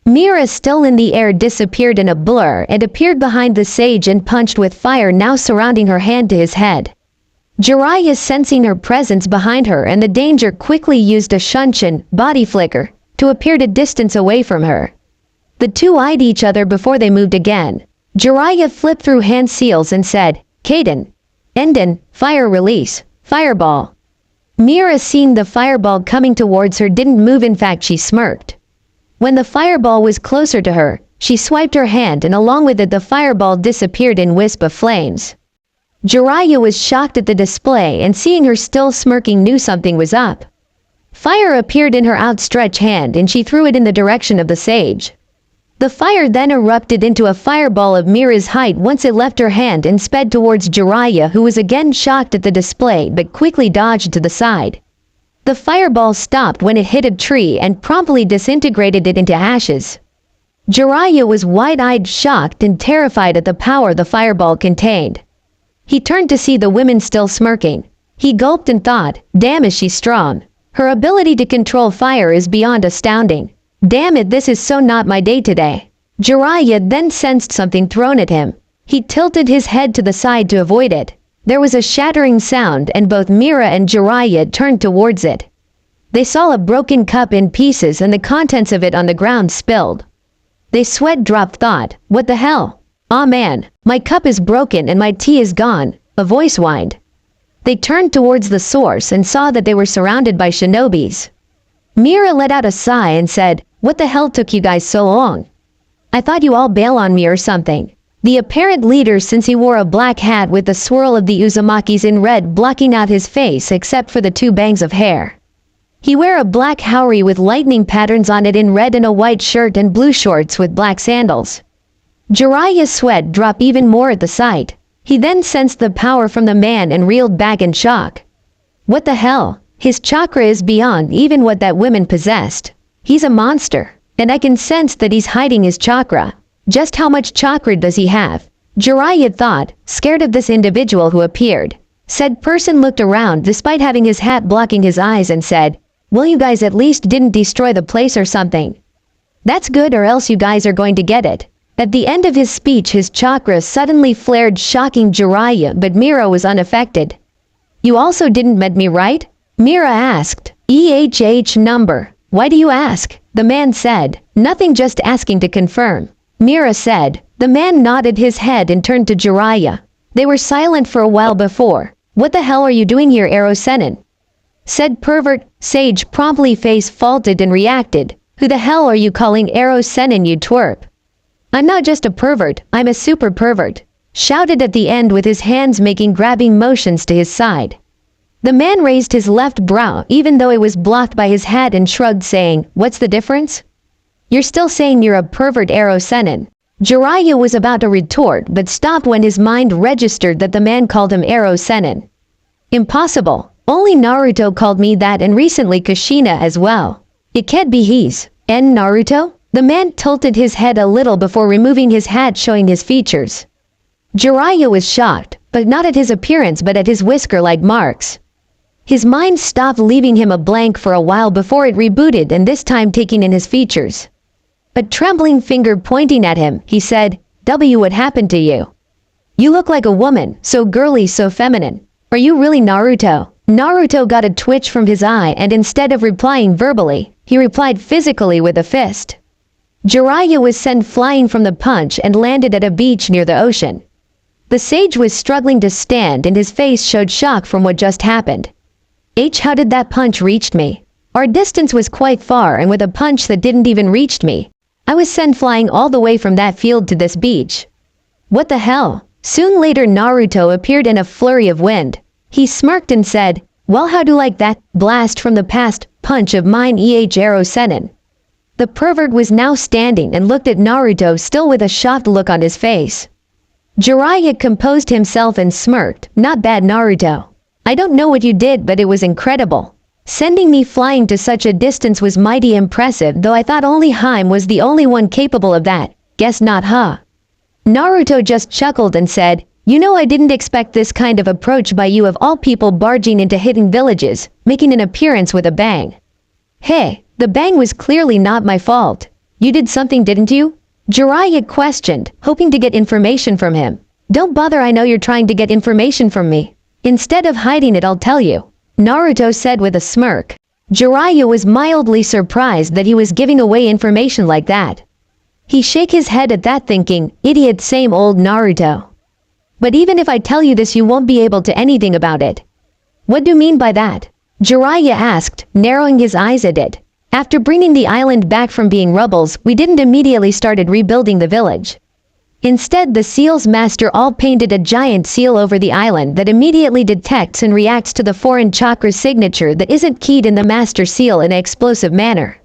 Mira, still in the air, disappeared in a blur and appeared behind the sage and punched with fire now surrounding her hand to his head. Jiraiya, sensing her presence behind her and the danger, quickly used a shunshin body flicker to appear a distance away from her. The two eyed each other before they moved again. Jiraiya flipped through hand seals and said, Kaden, Enden, fire release, fireball. Mira, seeing the fireball coming towards her, didn't move. In fact, she smirked. When the fireball was closer to her, she swiped her hand and along with it the fireball disappeared in wisp of flames. Jiraiya was shocked at the display and seeing her still smirking knew something was up. Fire appeared in her outstretched hand and she threw it in the direction of the sage. The fire then erupted into a fireball of Mira's height once it left her hand and sped towards Jiraiya, who was again shocked at the display but quickly dodged to the side. The fireball stopped when it hit a tree and promptly disintegrated it into ashes. Jiraiya was wide-eyed, shocked and terrified at the power the fireball contained. He turned to see the women still smirking. He gulped and thought, damn, is she strong. Her ability to control fire is beyond astounding. Damn it, this is so not my day today. Jiraiya then sensed something thrown at him. He tilted his head to the side to avoid it. There was a shattering sound and both Mira and Jiraiya turned towards it. They saw a broken cup in pieces and the contents of it on the ground spilled. They sweat dropped, thought, what the hell? Aw man, my cup is broken and my tea is gone, a voice whined. They turned towards the source and saw that they were surrounded by shinobis. Mira let out a sigh and said, what the hell took you guys so long? I thought you all bail on me or something. The apparent leader, since he wore a black hat with the swirl of the Uzumakis in red blocking out his face except for the two bangs of hair. He wear a black haori with lightning patterns on it in red and a white shirt and blue shorts with black sandals. Jiraiya's sweat dropped even more at the sight. He then sensed the power from the man and reeled back in shock. What the hell? His chakra is beyond even what that woman possessed. He's a monster, and I can sense that he's hiding his chakra. Just how much chakra does he have? Jiraiya thought, scared of this individual who appeared. Said person looked around despite having his hat blocking his eyes and said, well, you guys at least didn't destroy the place or something. That's good, or else you guys are going to get it. At the end of his speech his chakra suddenly flared, shocking Jiraiya, but Mira was unaffected. You also didn't met me, right? Mira asked. Number. Why do you ask? The man said. Nothing, just asking to confirm. Mira said. The man nodded his head and turned to Jiraiya. They were silent for a while before. What the hell are you doing here, Ero-senin? Said pervert. Sage promptly face faulted and reacted. Who the hell are you calling Ero-senin, you twerp? I'm not just a pervert, I'm a super pervert. Shouted at the end with his hands making grabbing motions to his side. The man raised his left brow even though it was blocked by his hat and shrugged, saying, what's the difference? You're still saying you're a pervert, Ero-senin. Jiraiya was about to retort but stopped when his mind registered that the man called him Ero-senin. Impossible. Only Naruto called me that, and recently Kushina as well. It can't be he's Naruto? The man tilted his head a little before removing his hat, showing his features. Jiraiya was shocked, but not at his appearance but at his whisker-like marks. His mind stopped, leaving him a blank for a while before it rebooted, and this time taking in his features. A trembling finger pointing at him, he said, what happened to you? You look like a woman, so girly, so feminine. Are you really Naruto? Naruto got a twitch from his eye and instead of replying verbally, he replied physically with a fist. Jiraiya was sent flying from the punch and landed at a beach near the ocean. The sage was struggling to stand and his face showed shock from what just happened. How did that punch reach me? Our distance was quite far, and with a punch that didn't even reach me, I was sent flying all the way from that field to this beach. What the hell? Soon later Naruto appeared in a flurry of wind. He smirked and said, "Well, how do like that blast from the past punch of mine arrow senin?" The pervert was now standing and looked at Naruto still with a shocked look on his face. Jiraiya composed himself and smirked, "Not bad, Naruto. I don't know what you did, but it was incredible. Sending me flying to such a distance was mighty impressive, though I thought only Haim was the only one capable of that. Guess not, huh?" Naruto just chuckled and said, "You know, I didn't expect this kind of approach by you of all people, barging into hidden villages, making an appearance with a bang." "Hey, the bang was clearly not my fault. You did something, didn't you?" Jiraiya questioned, hoping to get information from him. "Don't bother, I know you're trying to get information from me. Instead of hiding it, I'll tell you," Naruto said with a smirk. Jiraiya was mildly surprised that he was giving away information like that. He shook his head at that, thinking, "Idiot, same old Naruto. But even if I tell you this, you won't be able to anything about it." "What do you mean by that?" Jiraiya asked, narrowing his eyes at it. "After bringing the island back from being rubbles, we didn't immediately started rebuilding the village. Instead, the seal's master all painted a giant seal over the island that immediately detects and reacts to the foreign chakra signature that isn't keyed in the master seal in an explosive manner,"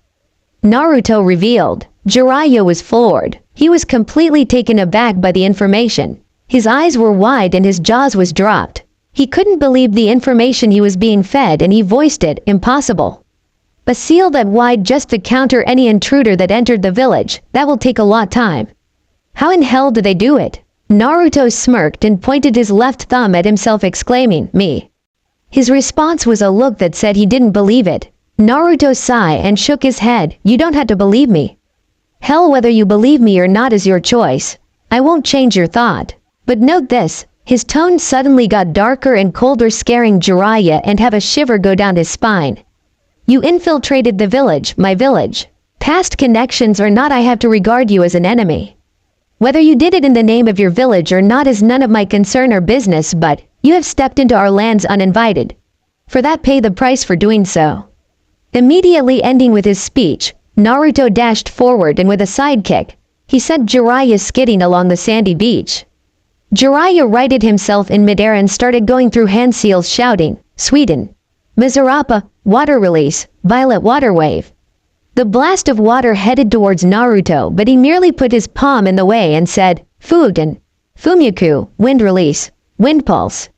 Naruto revealed. Jiraiya was floored. He was completely taken aback by the information. His eyes were wide and his jaws was dropped. He couldn't believe the information he was being fed, and he voiced it, "Impossible. A seal that wide just to counter any intruder that entered the village, that will take a lot time. How in hell do they do it?" Naruto smirked and pointed his left thumb at himself, exclaiming, "Me." His response was a look that said he didn't believe it. Naruto sighed and shook his head. "You don't have to believe me. Hell, whether you believe me or not is your choice. I won't change your thought. But note this." His tone suddenly got darker and colder, scaring Jiraiya and have a shiver go down his spine. "You infiltrated the village, my village. Past connections or not, I have to regard you as an enemy. Whether you did it in the name of your village or not is none of my concern or business, but you have stepped into our lands uninvited. For that, pay the price for doing so." Immediately ending with his speech, Naruto dashed forward and with a sidekick, he sent Jiraiya skidding along the sandy beach. Jiraiya righted himself in midair and started going through hand seals, shouting, "Sweden! Miserapa, water release, violet water wave." The blast of water headed towards Naruto, but he merely put his palm in the way and said, "Food," and "Fumyaku, wind release, wind pulse."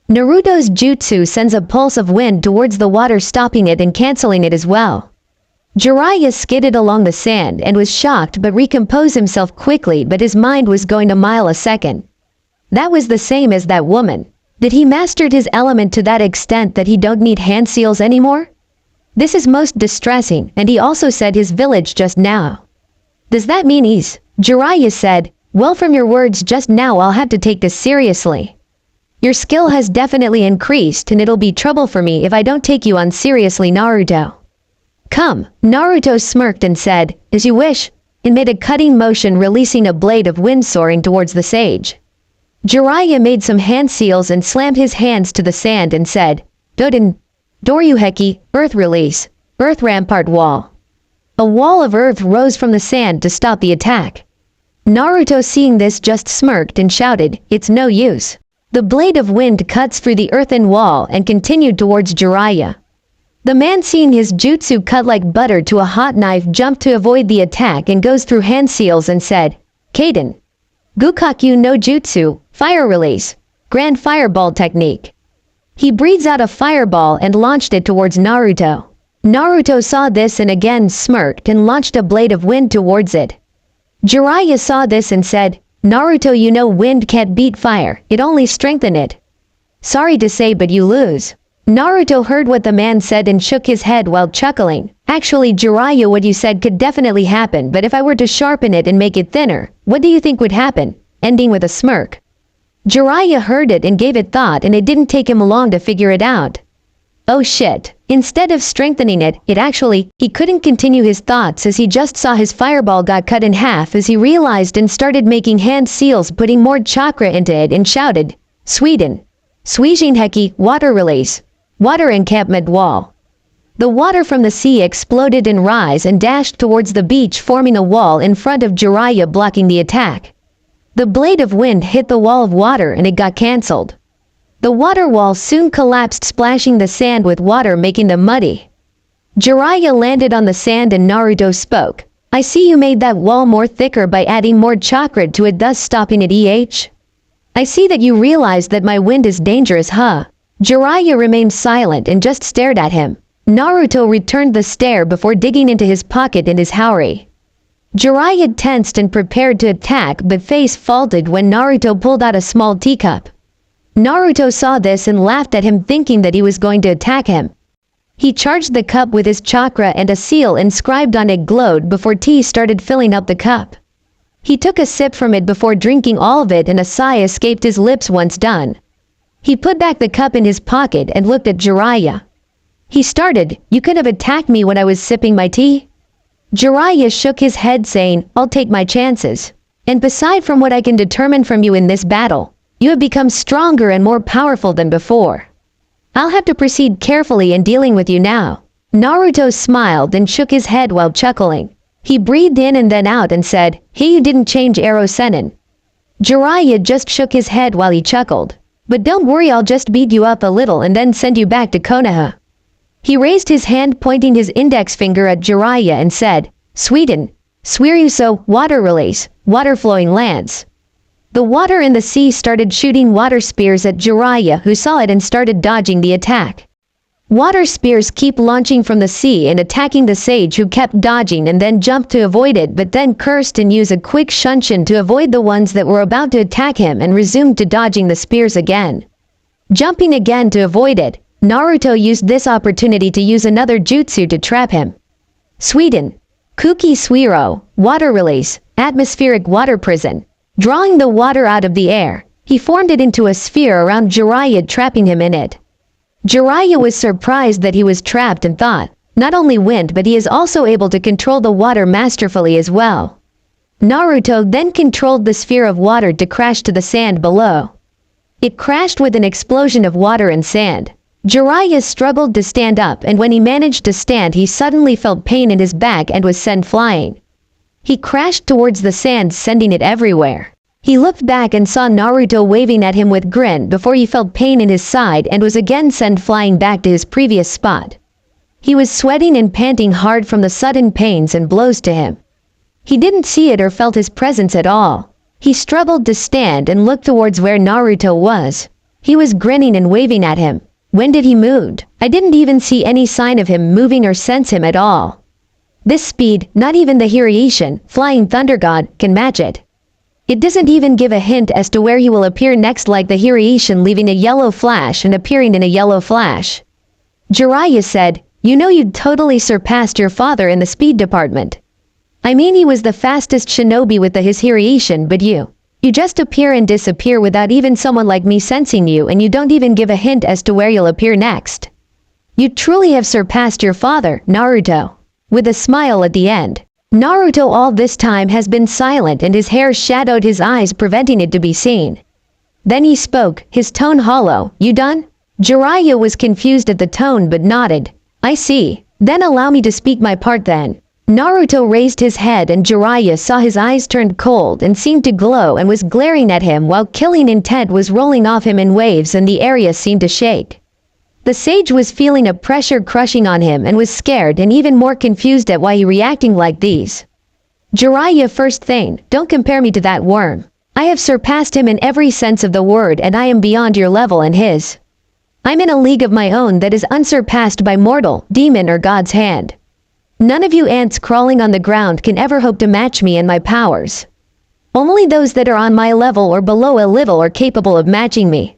Naruto's jutsu sends a pulse of wind towards the water, stopping it and cancelling it as well. Jiraiya skidded along the sand and was shocked but recomposed himself quickly, but his mind was going a mile a second. That was the same as that woman. Did he mastered his element to that extent that he don't need hand seals anymore? This is most distressing, and he also said his village just now. Does that mean he's... Jiraiya said, "Well, from your words just now, I'll have to take this seriously. Your skill has definitely increased, and it'll be trouble for me if I don't take you on seriously, Naruto." "Come," Naruto smirked and said, "As you wish," and made a cutting motion, releasing a blade of wind soaring towards the sage. Jiraiya made some hand seals and slammed his hands to the sand and said, "Doden, Doryuheki, earth release, earth rampart wall." A wall of earth rose from the sand to stop the attack. Naruto, seeing this, just smirked and shouted, "It's no use." The blade of wind cuts through the earthen wall and continued towards Jiraiya. The man, seeing his jutsu cut like butter to a hot knife, jumped to avoid the attack and goes through hand seals and said, "Kaden, Gukaku no Jutsu, fire release, grand fireball technique." He breathes out a fireball and launched it towards Naruto. Naruto saw this and again smirked and launched a blade of wind towards it. Jiraiya saw this and said, "Naruto, you know wind can't beat fire, it only strengthens it. Sorry to say, but you lose." Naruto heard what the man said and shook his head while chuckling. "Actually, Jiraiya, what you said could definitely happen, but if I were to sharpen it and make it thinner, what do you think would happen?" Ending with a smirk. Jiraiya heard it and gave it thought, and it didn't take him long to figure it out. Oh shit. Instead of strengthening it, he couldn't continue his thoughts as he just saw his fireball got cut in half as he realized and started making hand seals putting more chakra into it and shouted, Sweden. Swijinheki, water release. Water encampment wall. The water from the sea exploded and rise and dashed towards the beach forming a wall in front of Jiraiya blocking the attack. The blade of wind hit the wall of water and it got cancelled. The water wall soon collapsed splashing the sand with water making them muddy. Jiraiya landed on the sand and Naruto spoke. I see you made that wall more thicker by adding more chakra to it thus stopping it I see that you realize that my wind is dangerous huh? Jiraiya remained silent and just stared at him. Naruto returned the stare before digging into his pocket in his haori. Jiraiya tensed and prepared to attack but face faltered when Naruto pulled out a small teacup. Naruto saw this and laughed at him thinking that he was going to attack him. He charged the cup with his chakra and a seal inscribed on it glowed before tea started filling up the cup. He took a sip from it before drinking all of it and a sigh escaped his lips once done. He put back the cup in his pocket and looked at Jiraiya. He started, you could have attacked me when I was sipping my tea? Jiraiya shook his head saying, I'll take my chances. And beside from what I can determine from you in this battle, you have become stronger and more powerful than before. I'll have to proceed carefully in dealing with you now. Naruto smiled and shook his head while chuckling. He breathed in and then out and said, hey you didn't change Arrow Sennin. Jiraiya just shook his head while he chuckled. But don't worry I'll just beat you up a little and then send you back to Konoha. He raised his hand pointing his index finger at Jiraiya and said, Sweden, Sweryuso, water release, water flowing lands. The water in the sea started shooting water spears at Jiraiya who saw it and started dodging the attack. Water spears keep launching from the sea and attacking the sage who kept dodging and then jumped to avoid it but then cursed and used a quick shunshin to avoid the ones that were about to attack him and resumed to dodging the spears again. Jumping again to avoid it, Naruto used this opportunity to use another jutsu to trap him. Sweden. Kuki Suiro, water release, atmospheric water prison. Drawing the water out of the air, he formed it into a sphere around Jiraiya trapping him in it. Jiraiya was surprised that he was trapped and thought, not only wind but he is also able to control the water masterfully as well. Naruto then controlled the sphere of water to crash to the sand below. It crashed with an explosion of water and sand. Jiraiya struggled to stand up and when he managed to stand he suddenly felt pain in his back and was sent flying. He crashed towards the sand sending it everywhere. He looked back and saw Naruto waving at him with grin before he felt pain in his side and was again sent flying back to his previous spot. He was sweating and panting hard from the sudden pains and blows to him. He didn't see it or felt his presence at all. He struggled to stand and look towards where Naruto was. He was grinning and waving at him. When did he move? I didn't even see any sign of him moving or sense him at all. This speed, not even the Hiraishin, flying thunder god, can match it. It doesn't even give a hint as to where he will appear next like the Hiraishin leaving a yellow flash and appearing in a yellow flash. Jiraiya said, you know you totally surpassed your father in the speed department. I mean he was the fastest shinobi with his Hiraishin but you just appear and disappear without even someone like me sensing you and you don't even give a hint as to where you'll appear next. You truly have surpassed your father, Naruto. With a smile at the end. Naruto all this time has been silent and his hair shadowed his eyes preventing it to be seen. Then he spoke, his tone hollow, you done? Jiraiya was confused at the tone but nodded. I see. Then allow me to speak my part then. Naruto raised his head and Jiraiya saw his eyes turned cold and seemed to glow and was glaring at him while killing intent was rolling off him in waves and the area seemed to shake. The sage was feeling a pressure crushing on him and was scared and even more confused at why he reacting like these. Jiraiya first thing, don't compare me to that worm. I have surpassed him in every sense of the word and I am beyond your level and his. I'm in a league of my own that is unsurpassed by mortal, demon or God's hand. None of you ants crawling on the ground can ever hope to match me and my powers. Only those that are on my level or below a little are capable of matching me.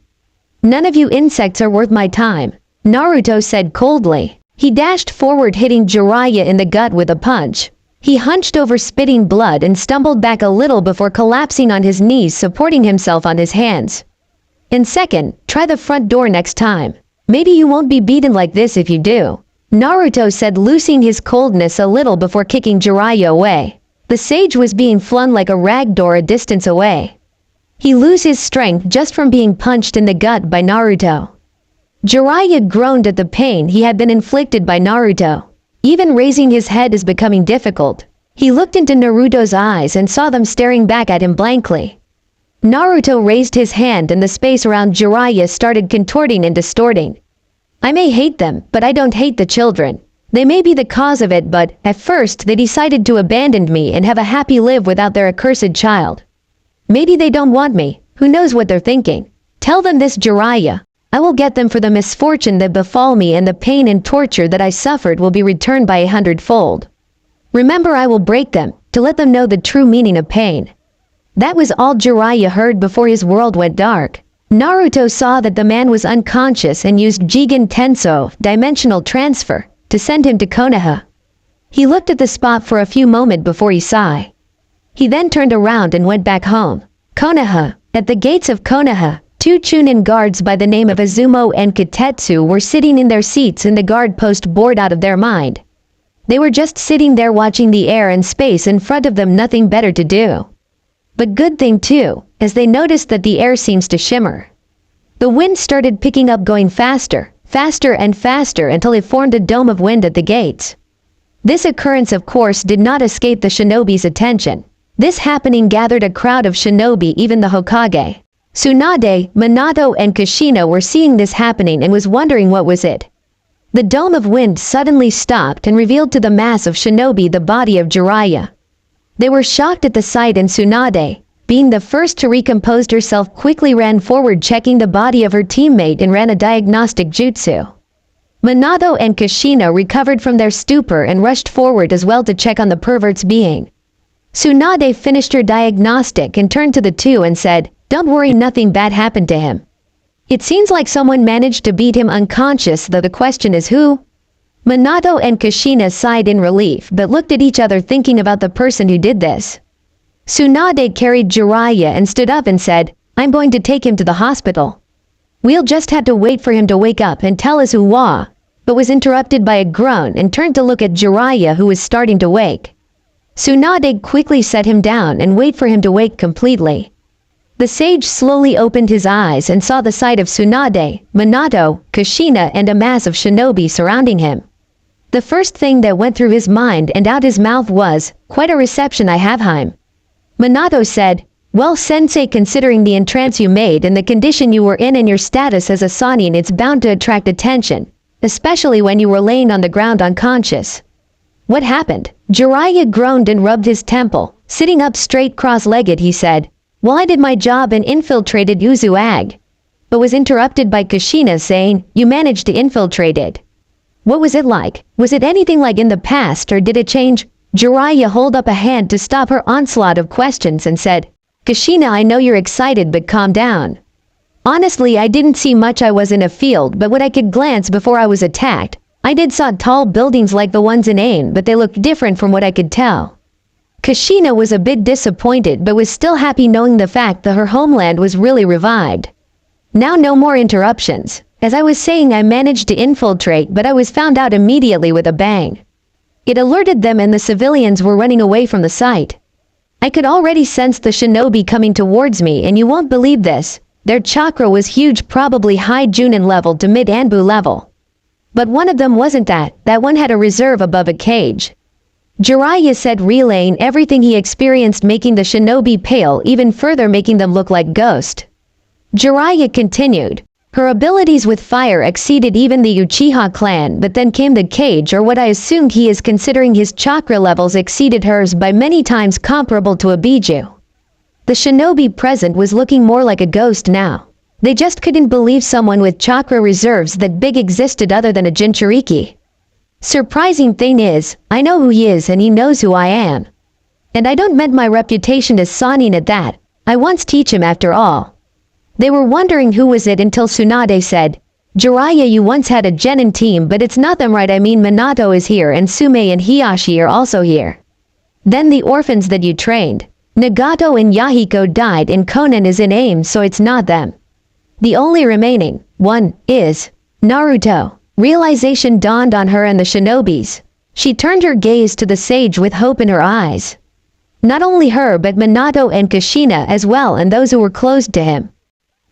None of you insects are worth my time, Naruto said coldly. He dashed forward hitting Jiraiya in the gut with a punch. He hunched over spitting blood and stumbled back a little before collapsing on his knees supporting himself on his hands. In second, try the front door next time. Maybe you won't be beaten like this if you do, Naruto said, losing his coldness a little before kicking Jiraiya away. The sage was being flung like a rag doll a distance away. He loses his strength just from being punched in the gut by Naruto. Jiraiya groaned at the pain he had been inflicted by Naruto. Even raising his head is becoming difficult. He looked into Naruto's eyes and saw them staring back at him blankly. Naruto raised his hand and the space around Jiraiya started contorting and distorting. I may hate them, but I don't hate the children. They may be the cause of it, but at first they decided to abandon me and have a happy live without their accursed child. Maybe they don't want me. Who knows what they're thinking? Tell them this, Jiraiya. I will get them for the misfortune that befall me, and the pain and torture that I suffered will be returned by 100-fold. Remember, I will break them, to let them know the true meaning of pain. That was all Jiraiya heard before his world went dark. Naruto saw that the man was unconscious and used Jigen Tenso, dimensional transfer, to send him to Konoha. He looked at the spot for a few moments before he sighed. He then turned around and went back home. Konoha. At the gates of Konoha, two Chunin guards by the name of Izumo and Kitetsu were sitting in their seats in the guard post, bored out of their mind. They were just sitting there watching the air and space in front of them, nothing better to do. But good thing too, as they noticed that the air seems to shimmer. The wind started picking up, going faster, faster and faster until it formed a dome of wind at the gates. This occurrence, of course, did not escape the shinobi's attention. This happening gathered a crowd of shinobi, even the Hokage. Tsunade, Minato and Kushina were seeing this happening and was wondering what was it. The dome of wind suddenly stopped and revealed to the mass of shinobi the body of Jiraiya. They were shocked at the sight, and Tsunade, being the first to recompose herself, quickly ran forward, checking the body of her teammate and ran a diagnostic jutsu. Minato and Kushina recovered from their stupor and rushed forward as well to check on the pervert's being. Tsunade finished her diagnostic and turned to the two and said, "Don't worry, nothing bad happened to him. It seems like someone managed to beat him unconscious, though the question is who?" Minato and Kushina sighed in relief but looked at each other, thinking about the person who did this. Tsunade carried Jiraiya and stood up and said, "I'm going to take him to the hospital. We'll just have to wait for him to wake up and tell us who wa," but was interrupted by a groan and turned to look at Jiraiya, who was starting to wake. Tsunade quickly set him down and wait for him to wake completely. The sage slowly opened his eyes and saw the sight of Tsunade, Minato, Kushina and a mass of shinobi surrounding him. The first thing that went through his mind and out his mouth was, "Quite a reception I have, Haim." Minato said, "Well, sensei, considering the entrance you made and the condition you were in and your status as a Sannin, it's bound to attract attention, especially when you were laying on the ground unconscious." "What happened?" Jiraiya groaned and rubbed his temple. Sitting up straight, cross-legged, he said, "Well, I did my job and infiltrated Uzu-Ag," but was interrupted by Kushina saying, "You managed to infiltrate it. What was it like? Was it anything like in the past, or did it change?" Jiraiya held up a hand to stop her onslaught of questions and said, "Kushina, I know you're excited, but calm down. Honestly, I didn't see much. I was in a field, but what I could glance before I was attacked, I did saw tall buildings like the ones in Ain, but they looked different from what I could tell." Kushina was a bit disappointed but was still happy knowing the fact that her homeland was really revived. Now no more interruptions. As I was saying, I managed to infiltrate, but I was found out immediately with a bang. It alerted them and the civilians were running away from the site. I could already sense the shinobi coming towards me, and you won't believe this. Their chakra was huge, probably high Junin level to mid-Anbu level. But one of them wasn't that one had a reserve above a cage. Jiraiya said, relaying everything he experienced, making the shinobi pale even further, making them look like ghosts. Jiraiya continued, "Her abilities with fire exceeded even the Uchiha clan, but then came the cage, or what I assumed he is, considering his chakra levels exceeded hers by many times, comparable to a Biju." The shinobi present was looking more like a ghost now. They just couldn't believe someone with chakra reserves that big existed other than a Jinchuriki. Surprising thing is, I know who he is and he knows who I am. And I don't meant my reputation as Sannin at that. I once teach him after all. They were wondering who was it until Tsunade said, "Jiraiya, you once had a genin team, but it's not them, right? I mean, Minato is here and Sume and Hiyashi are also here. Then the orphans that you trained. Nagato and Yahiko died and Konan is in AIM, so it's not them. The only remaining one is..." Naruto. Realization dawned on her and the shinobis. She turned her gaze to the sage with hope in her eyes. Not only her but Minato and Kushina as well, and those who were close to him.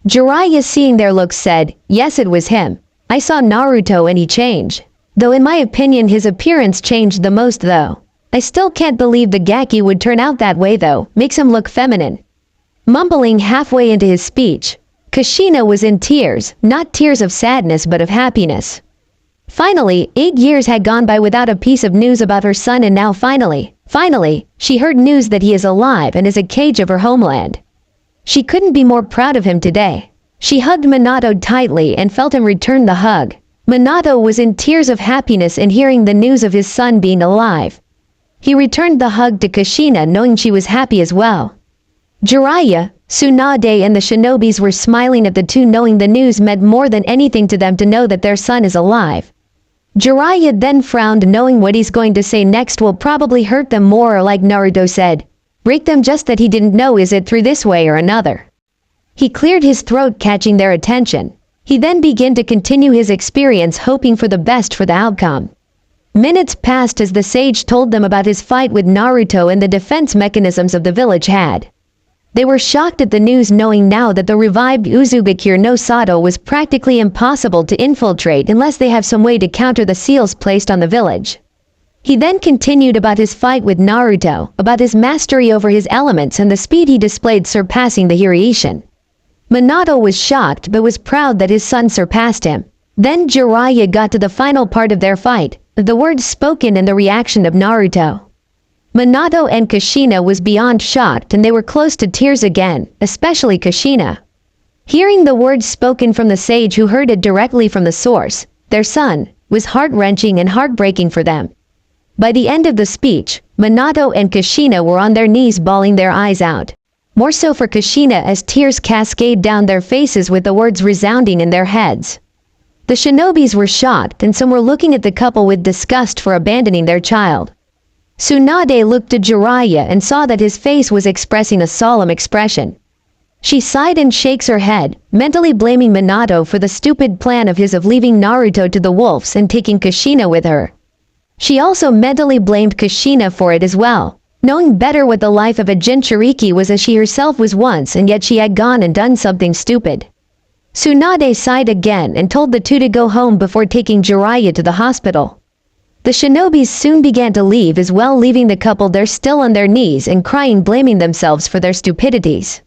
Jiraiya, seeing their looks, said, "Yes, it was him. I saw Naruto and he changed. Though in my opinion his appearance changed the most though. I still can't believe the Gaki would turn out that way though, makes him look feminine." Mumbling halfway into his speech, Kushina was in tears, not tears of sadness but of happiness. Finally, 8 years had gone by without a piece of news about her son, and now finally, she heard news that he is alive and is a cage of her homeland. She couldn't be more proud of him today. She hugged Minato tightly and felt him return the hug. Minato was in tears of happiness in hearing the news of his son being alive. He returned the hug to Kushina, knowing she was happy as well. Jiraiya, Tsunade and the shinobis were smiling at the two, knowing the news meant more than anything to them to know that their son is alive. Jiraiya then frowned, knowing what he's going to say next will probably hurt them more, or like Naruto said, break them, just that he didn't know is it through this way or another. He cleared his throat, catching their attention. He then began to continue his experience, hoping for the best for the outcome. Minutes passed as the sage told them about his fight with Naruto and the defense mechanisms of the village had. They were shocked at the news, knowing now that the revived Uzugakure no Sato was practically impossible to infiltrate unless they have some way to counter the seals placed on the village. He then continued about his fight with Naruto, about his mastery over his elements and the speed he displayed surpassing the Hiraishin. Minato was shocked but was proud that his son surpassed him. Then Jiraiya got to the final part of their fight, the words spoken and the reaction of Naruto. Minato and Kushina was beyond shocked, and they were close to tears again, especially Kushina. Hearing the words spoken from the sage who heard it directly from the source, their son, was heart-wrenching and heartbreaking for them. By the end of the speech, Minato and Kushina were on their knees bawling their eyes out. More so for Kushina, as tears cascaded down their faces with the words resounding in their heads. The shinobis were shocked, and some were looking at the couple with disgust for abandoning their child. Tsunade looked at Jiraiya and saw that his face was expressing a solemn expression. She sighed and shakes her head, mentally blaming Minato for the stupid plan of his of leaving Naruto to the wolves and taking Kushina with her. She also mentally blamed Kushina for it as well, knowing better what the life of a Jinchuriki was as she herself was once, and yet she had gone and done something stupid. Tsunade sighed again and told the two to go home before taking Jiraiya to the hospital. The shinobis soon began to leave as well, leaving the couple there still on their knees and crying, blaming themselves for their stupidities.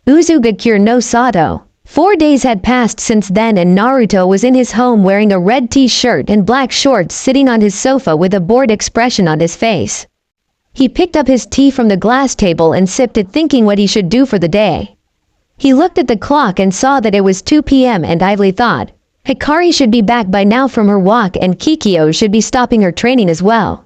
Uzugakure no Sato. 4 days had passed since then, and Naruto was in his home wearing a red t-shirt and black shorts, sitting on his sofa with a bored expression on his face. He picked up his tea from the glass table and sipped it, thinking what he should do for the day. He looked at the clock and saw that it was 2 p.m. and idly thought, Hikari should be back by now from her walk, and Kikyo should be stopping her training as well.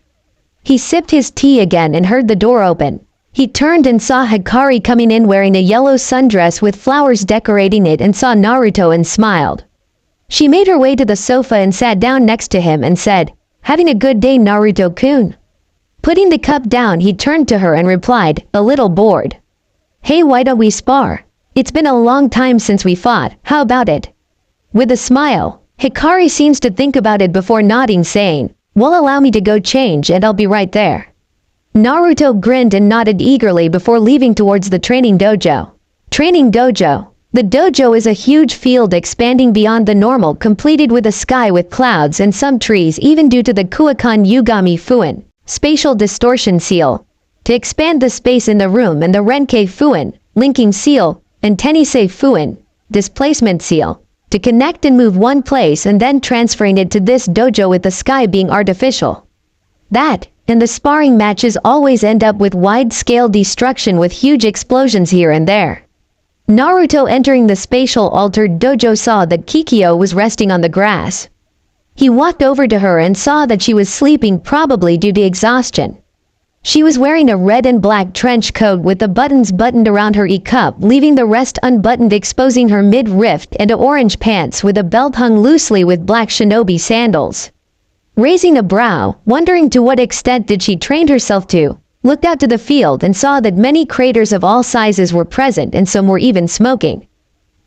He sipped his tea again and heard the door open. He turned and saw Hikari coming in wearing a yellow sundress with flowers decorating it, and saw Naruto and smiled. She made her way to the sofa and sat down next to him and said, "Having a good day, Naruto-kun?" Putting the cup down, he turned to her and replied, a little bored, "Hey, why don't we spar? It's been a long time since we fought, how about it?" With a smile, Hikari seems to think about it before nodding, saying, "Well, allow me to go change and I'll be right there." Naruto grinned and nodded eagerly before leaving towards the training dojo. Training dojo. The dojo is a huge field expanding beyond the normal, completed with a sky with clouds and some trees, even due to the Kuakan Yugami Fuin, spatial distortion seal, to expand the space in the room, and the Renke Fuin, linking seal, and Tenisei Fuin, displacement seal, to connect and move one place and then transferring it to this dojo, with the sky being artificial. That, and the sparring matches always end up with wide-scale destruction with huge explosions here and there. Naruto, entering the spatial altered dojo, saw that Kikyo was resting on the grass. He walked over to her and saw that she was sleeping, probably due to exhaustion. She was wearing a red and black trench coat with the buttons buttoned around her e-cup, leaving the rest unbuttoned, exposing her mid-rift, and orange pants with a belt hung loosely with black shinobi sandals. Raising a brow, wondering to what extent did she train herself to, looked out to the field and saw that many craters of all sizes were present, and some were even smoking.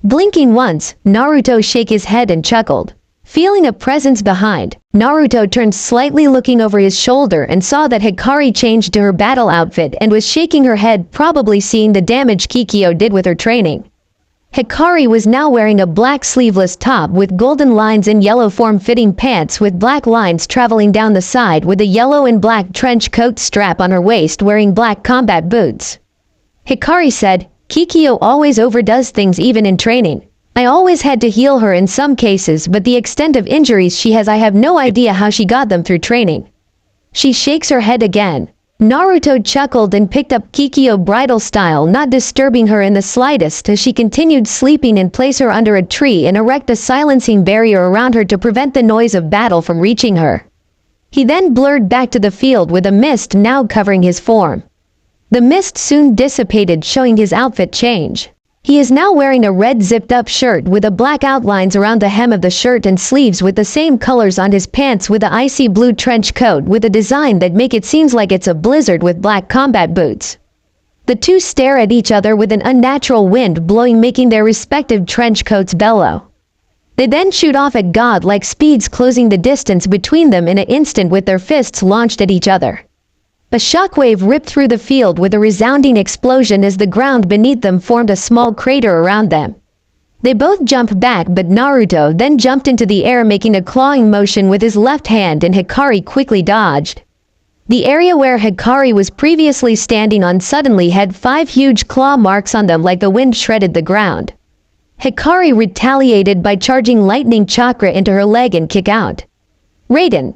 Blinking once, Naruto shook his head and chuckled. Feeling a presence behind, Naruto turned slightly looking over his shoulder and saw that Hikari changed to her battle outfit and was shaking her head, probably seeing the damage Kikyo did with her training. Hikari was now wearing a black sleeveless top with golden lines and yellow form-fitting pants with black lines traveling down the side with a yellow and black trench coat strap on her waist, wearing black combat boots. Hikari said, "Kikyo always overdoes things even in training. I always had to heal her in some cases, but the extent of injuries she has, I have no idea how she got them through training." She shakes her head again. Naruto chuckled and picked up Kikyo bridal style, not disturbing her in the slightest as she continued sleeping, and place her under a tree and erect a silencing barrier around her to prevent the noise of battle from reaching her. He then blurred back to the field with a mist now covering his form. The mist soon dissipated, showing his outfit change. He is now wearing a red zipped-up shirt with a black outlines around the hem of the shirt and sleeves with the same colors on his pants, with an icy blue trench coat with a design that make it seems like it's a blizzard, with black combat boots. The two stare at each other with an unnatural wind blowing, making their respective trench coats bellow. They then shoot off at god-like speeds, closing the distance between them in an instant with their fists launched at each other. A shockwave ripped through the field with a resounding explosion as the ground beneath them formed a small crater around them. They both jumped back, but Naruto then jumped into the air, making a clawing motion with his left hand, and Hikari quickly dodged. The area where Hikari was previously standing on suddenly had 5 huge claw marks on them, like the wind shredded the ground. Hikari retaliated by charging lightning chakra into her leg and kick out. Raiden.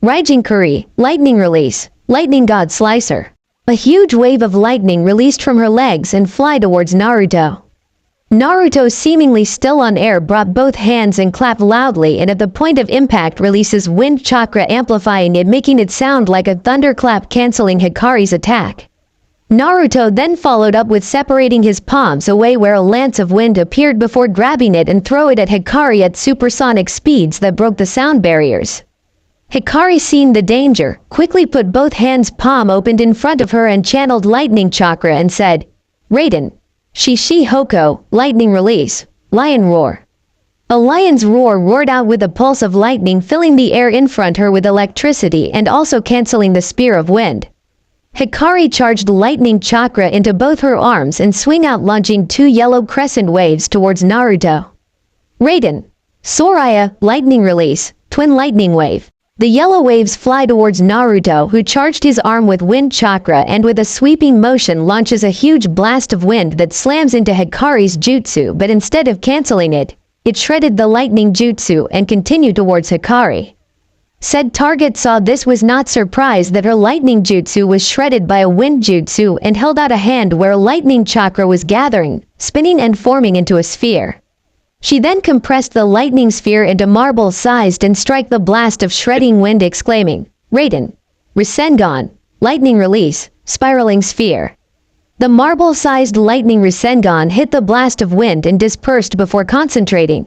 Raijinkuri, lightning release. Lightning God Slicer. A huge wave of lightning released from her legs and fly towards Naruto. Naruto, seemingly still on air, brought both hands and clapped loudly, and at the point of impact releases wind chakra, amplifying it, making it sound like a thunderclap, canceling Hikari's attack. Naruto then followed up with separating his palms away, where a lance of wind appeared before grabbing it and throw it at Hikari at supersonic speeds that broke the sound barriers. Hikari, seeing the danger, quickly put both hands palm opened in front of her and channeled lightning chakra and said, "Raiden. Shishi Hoko, lightning release, lion roar." A lion's roar roared out with a pulse of lightning, filling the air in front her with electricity and also canceling the spear of wind. Hikari charged lightning chakra into both her arms and swing out, launching 2 yellow crescent waves towards Naruto. Raiden. Soraya, lightning release, twin lightning wave. The yellow waves fly towards Naruto, who charged his arm with wind chakra and with a sweeping motion launches a huge blast of wind that slams into Hikari's jutsu, but instead of canceling it, it shredded the lightning jutsu and continued towards Hikari. Said target saw this, was not surprised that her lightning jutsu was shredded by a wind jutsu, and held out a hand where lightning chakra was gathering, spinning and forming into a sphere. She then compressed the lightning sphere into marble-sized and strike the blast of shredding wind, exclaiming, "Raiden. Rasengan, lightning release, spiraling sphere." The marble-sized lightning Rasengan hit the blast of wind and dispersed before concentrating.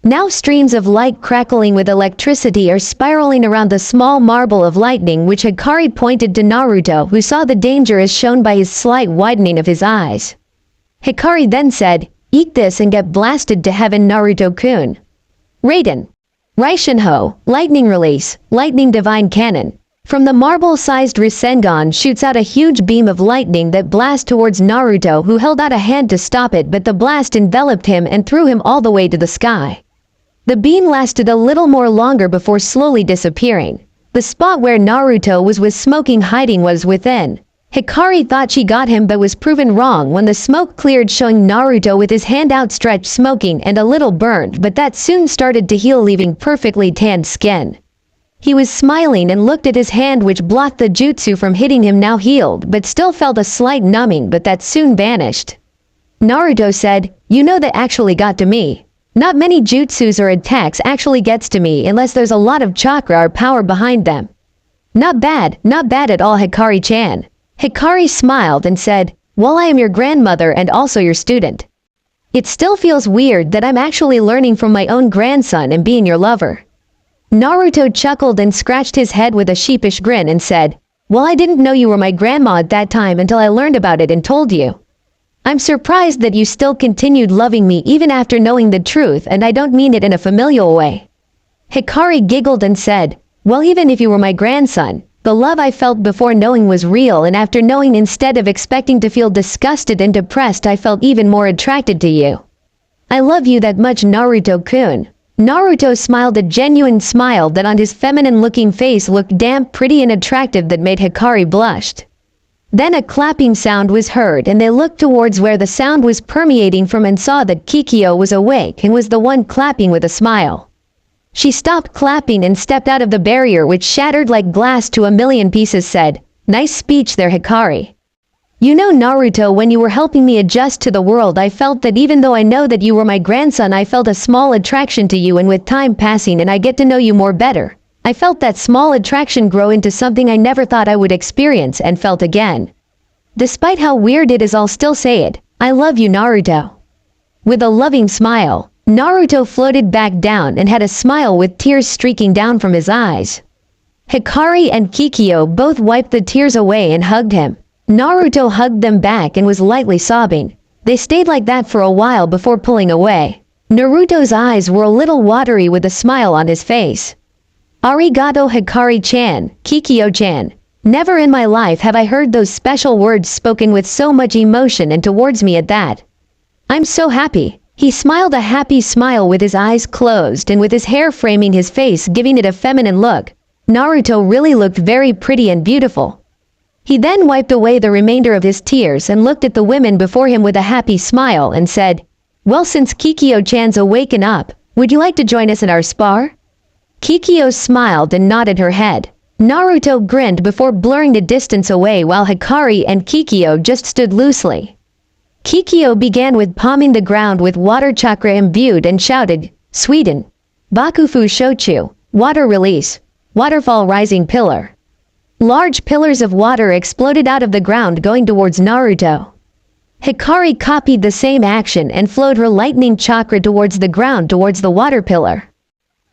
Now streams of light crackling with electricity are spiraling around the small marble of lightning, which Hikari pointed to Naruto, who saw the danger as shown by his slight widening of his eyes. Hikari then said, "Eat this and get blasted to heaven, Naruto-kun." Raiden. Raishinho, lightning release, lightning divine cannon. From the marble-sized Rasengan shoots out a huge beam of lightning that blasts towards Naruto, who held out a hand to stop it, but the blast enveloped him and threw him all the way to the sky. The beam lasted a little more longer before slowly disappearing. The spot where Naruto was smoking hiding was within. Hikari thought she got him, but was proven wrong when the smoke cleared, showing Naruto with his hand outstretched, smoking and a little burned, but that soon started to heal, leaving perfectly tanned skin. He was smiling and looked at his hand, which blocked the jutsu from hitting him, now healed, but still felt a slight numbing, but that soon vanished. Naruto said, "You know, that actually got to me. Not many jutsus or attacks actually gets to me unless there's a lot of chakra or power behind them." Not bad at all, Hikari-chan." Hikari smiled and said, "Well, I am your grandmother and also your student. It still feels weird that I'm actually learning from my own grandson and being your lover." Naruto chuckled and scratched his head with a sheepish grin and said, "Well, I didn't know you were my grandma at that time until I learned about it and told you. I'm surprised that you still continued loving me even after knowing the truth, and I don't mean it in a familial way." Hikari giggled and said, "Well, even if you were my grandson, the love I felt before knowing was real, and after knowing, instead of expecting to feel disgusted and depressed, I felt even more attracted to you. I love you that much, Naruto-kun." Naruto smiled a genuine smile that on his feminine-looking face looked damn pretty and attractive that made Hikari blushed. Then a clapping sound was heard and they looked towards where the sound was permeating from and saw that Kikyo was awake and was the one clapping with a smile. She stopped clapping and stepped out of the barrier, which shattered like glass to a million pieces, said, "Nice speech there, Hikari. You know, Naruto, when you were helping me adjust to the world, I felt that even though I know that you were my grandson, I felt a small attraction to you, and with time passing and I get to know you more better, I felt that small attraction grow into something I never thought I would experience and felt again. Despite how weird it is, I'll still say it. I love you, Naruto." With a loving smile, Naruto floated back down and had a smile with tears streaking down from his eyes. Hikari and Kikyo both wiped the tears away and hugged him. Naruto hugged them back and was lightly sobbing. They stayed like that for a while before pulling away. Naruto's eyes were a little watery with a smile on his face. "Arigato, Hikari-chan, Kikyo-chan. Never in my life have I heard those special words spoken with so much emotion, and towards me at that. I'm so happy." He smiled a happy smile with his eyes closed and with his hair framing his face, giving it a feminine look. Naruto really looked very pretty and beautiful. He then wiped away the remainder of his tears and looked at the women before him with a happy smile and said, "Well, since Kikyo-chan's awaken up, would you like to join us in our spar?" Kikyo smiled and nodded her head. Naruto grinned before blurring the distance away while Hikari and Kikyo just stood loosely. Kikyo began with palming the ground with water chakra imbued and shouted, "Sweden! Bakufu Shochu, water release, waterfall rising pillar." Large pillars of water exploded out of the ground going towards Naruto. Hikari copied the same action and flowed her lightning chakra towards the ground towards the water pillar.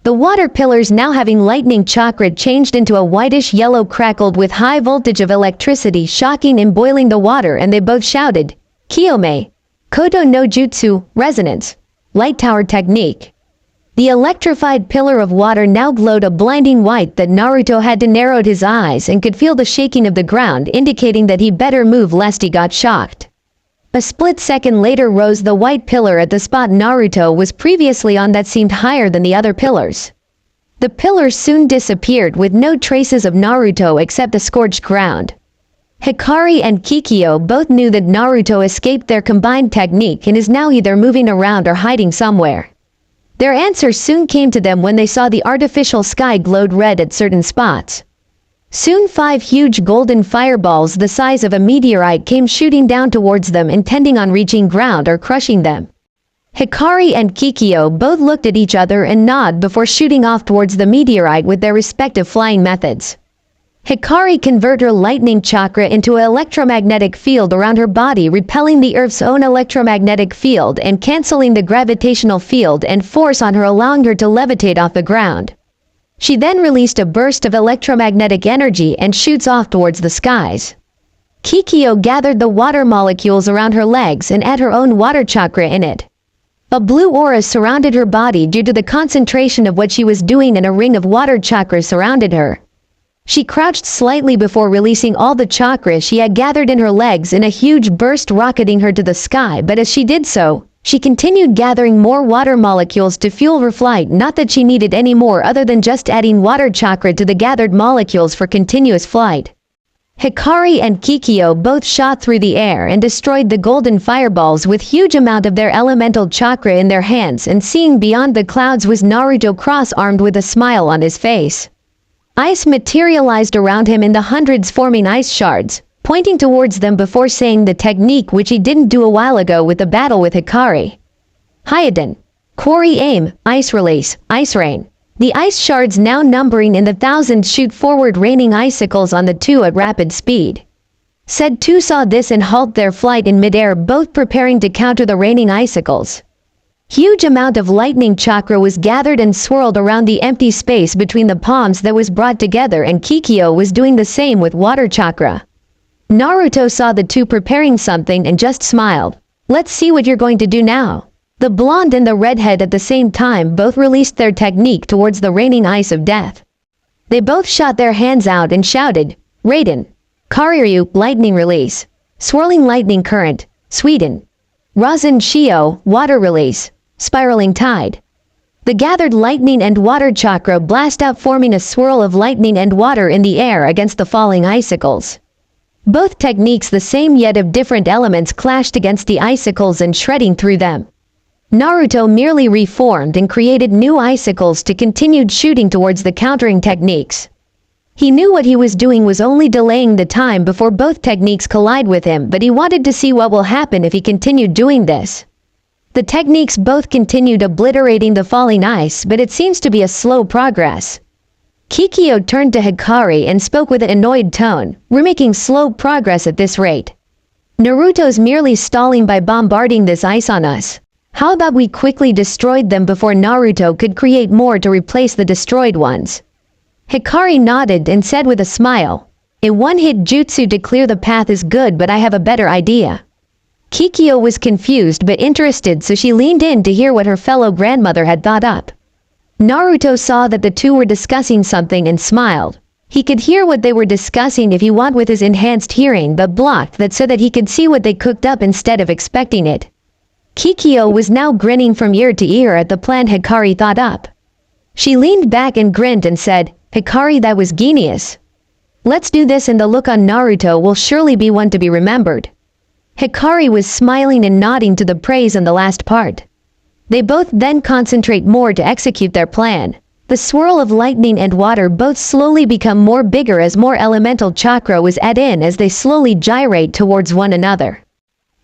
The water pillars, now having lightning chakra, changed into a whitish yellow crackled with high voltage of electricity shocking and boiling the water, and they both shouted, "Kiyome! Koto no Jutsu, resonance, light tower technique." The electrified pillar of water now glowed a blinding white that Naruto had to narrow his eyes and could feel the shaking of the ground, indicating that he better move lest he got shocked. A split second later rose the white pillar at the spot Naruto was previously on that seemed higher than the other pillars. The pillar soon disappeared with no traces of Naruto except the scorched ground. Hikari and Kikyo both knew that Naruto escaped their combined technique and is now either moving around or hiding somewhere. Their answer soon came to them when they saw the artificial sky glowed red at certain spots. Soon 5 huge golden fireballs the size of a meteorite came shooting down towards them, intending on reaching ground or crushing them. Hikari and Kikyo both looked at each other and nodded before shooting off towards the meteorite with their respective flying methods. Hikari converted her lightning chakra into an electromagnetic field around her body, repelling the Earth's own electromagnetic field and cancelling the gravitational field and force on her, allowing her to levitate off the ground. She then released a burst of electromagnetic energy and shoots off towards the skies. Kikyo gathered the water molecules around her legs and added her own water chakra in it. A blue aura surrounded her body due to the concentration of what she was doing, and a ring of water chakras surrounded her. She crouched slightly before releasing all the chakra she had gathered in her legs in a huge burst, rocketing her to the sky, but as she did so, she continued gathering more water molecules to fuel her flight, not that she needed any more other than just adding water chakra to the gathered molecules for continuous flight. Hikari and Kikyo both shot through the air and destroyed the golden fireballs with huge amount of their elemental chakra in their hands, and seeing beyond the clouds was Naruto, cross-armed with a smile on his face. Ice materialized around him in the hundreds, forming ice shards, pointing towards them before saying the technique which he didn't do a while ago with the battle with Hikari. Hyoden, Kori aim, ice release, ice rain. The ice shards, now numbering in the thousands, shoot forward, raining icicles on the two at rapid speed. Said two saw this and halt their flight in midair, both preparing to counter the raining icicles. Huge amount of lightning chakra was gathered and swirled around the empty space between the palms that was brought together, and Kikyo was doing the same with water chakra. Naruto saw the two preparing something and just smiled. "Let's see what you're going to do now." The blonde and the redhead at the same time both released their technique towards the raining ice of death. They both shot their hands out and shouted, Raiden, Karyu, lightning release, swirling lightning current, Sweden, Razin Shio, water release, spiraling tide. The gathered lightning and water chakra blast out, forming a swirl of lightning and water in the air against the falling icicles. Both techniques, the same yet of different elements, clashed against the icicles and shredding through them. Naruto merely reformed and created new icicles to continue shooting towards the countering techniques. He knew what he was doing was only delaying the time before both techniques collide with him, but he wanted to see what will happen if he continued doing this. The techniques both continued obliterating the falling ice, but it seems to be a slow progress. Kikyo turned to Hikari and spoke with an annoyed tone, "We're making slow progress at this rate. Naruto's merely stalling by bombarding this ice on us. How about we quickly destroyed them before Naruto could create more to replace the destroyed ones?" Hikari nodded and said with a smile, "A one-hit jutsu to clear the path is good, but I have a better idea." Kikyo was confused but interested, so she leaned in to hear what her fellow grandmother had thought up. Naruto saw that the two were discussing something and smiled. He could hear what they were discussing if he wanted with his enhanced hearing, but blocked that so that he could see what they cooked up instead of expecting it. Kikyo was now grinning from ear to ear at the plan Hikari thought up. She leaned back and grinned and said, "Hikari, that was genius. Let's do this, and the look on Naruto will surely be one to be remembered." Hikari was smiling and nodding to the praise in the last part. They both then concentrate more to execute their plan. The swirl of lightning and water both slowly become more bigger as more elemental chakra was added in as they slowly gyrate towards one another.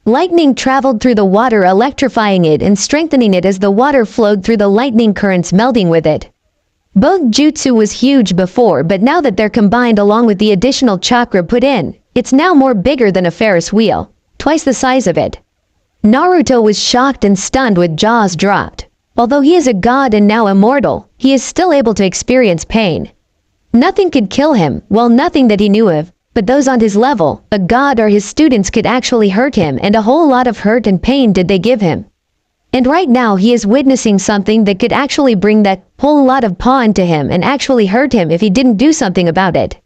Lightning traveled through the water, electrifying it and strengthening it as the water flowed through the lightning currents, melting with it. Both jutsu was huge before, but now that they're combined along with the additional chakra put in, it's now more bigger than a Ferris wheel, twice the size of it. Naruto was shocked and stunned with jaws dropped. Although he is a god and now immortal, he is still able to experience pain. Nothing could kill him, well, nothing that he knew of, but those on his level, a god or his students, could actually hurt him, and a whole lot of hurt and pain did they give him. And right now he is witnessing something that could actually bring that whole lot of pain to him and actually hurt him if he didn't do something about it.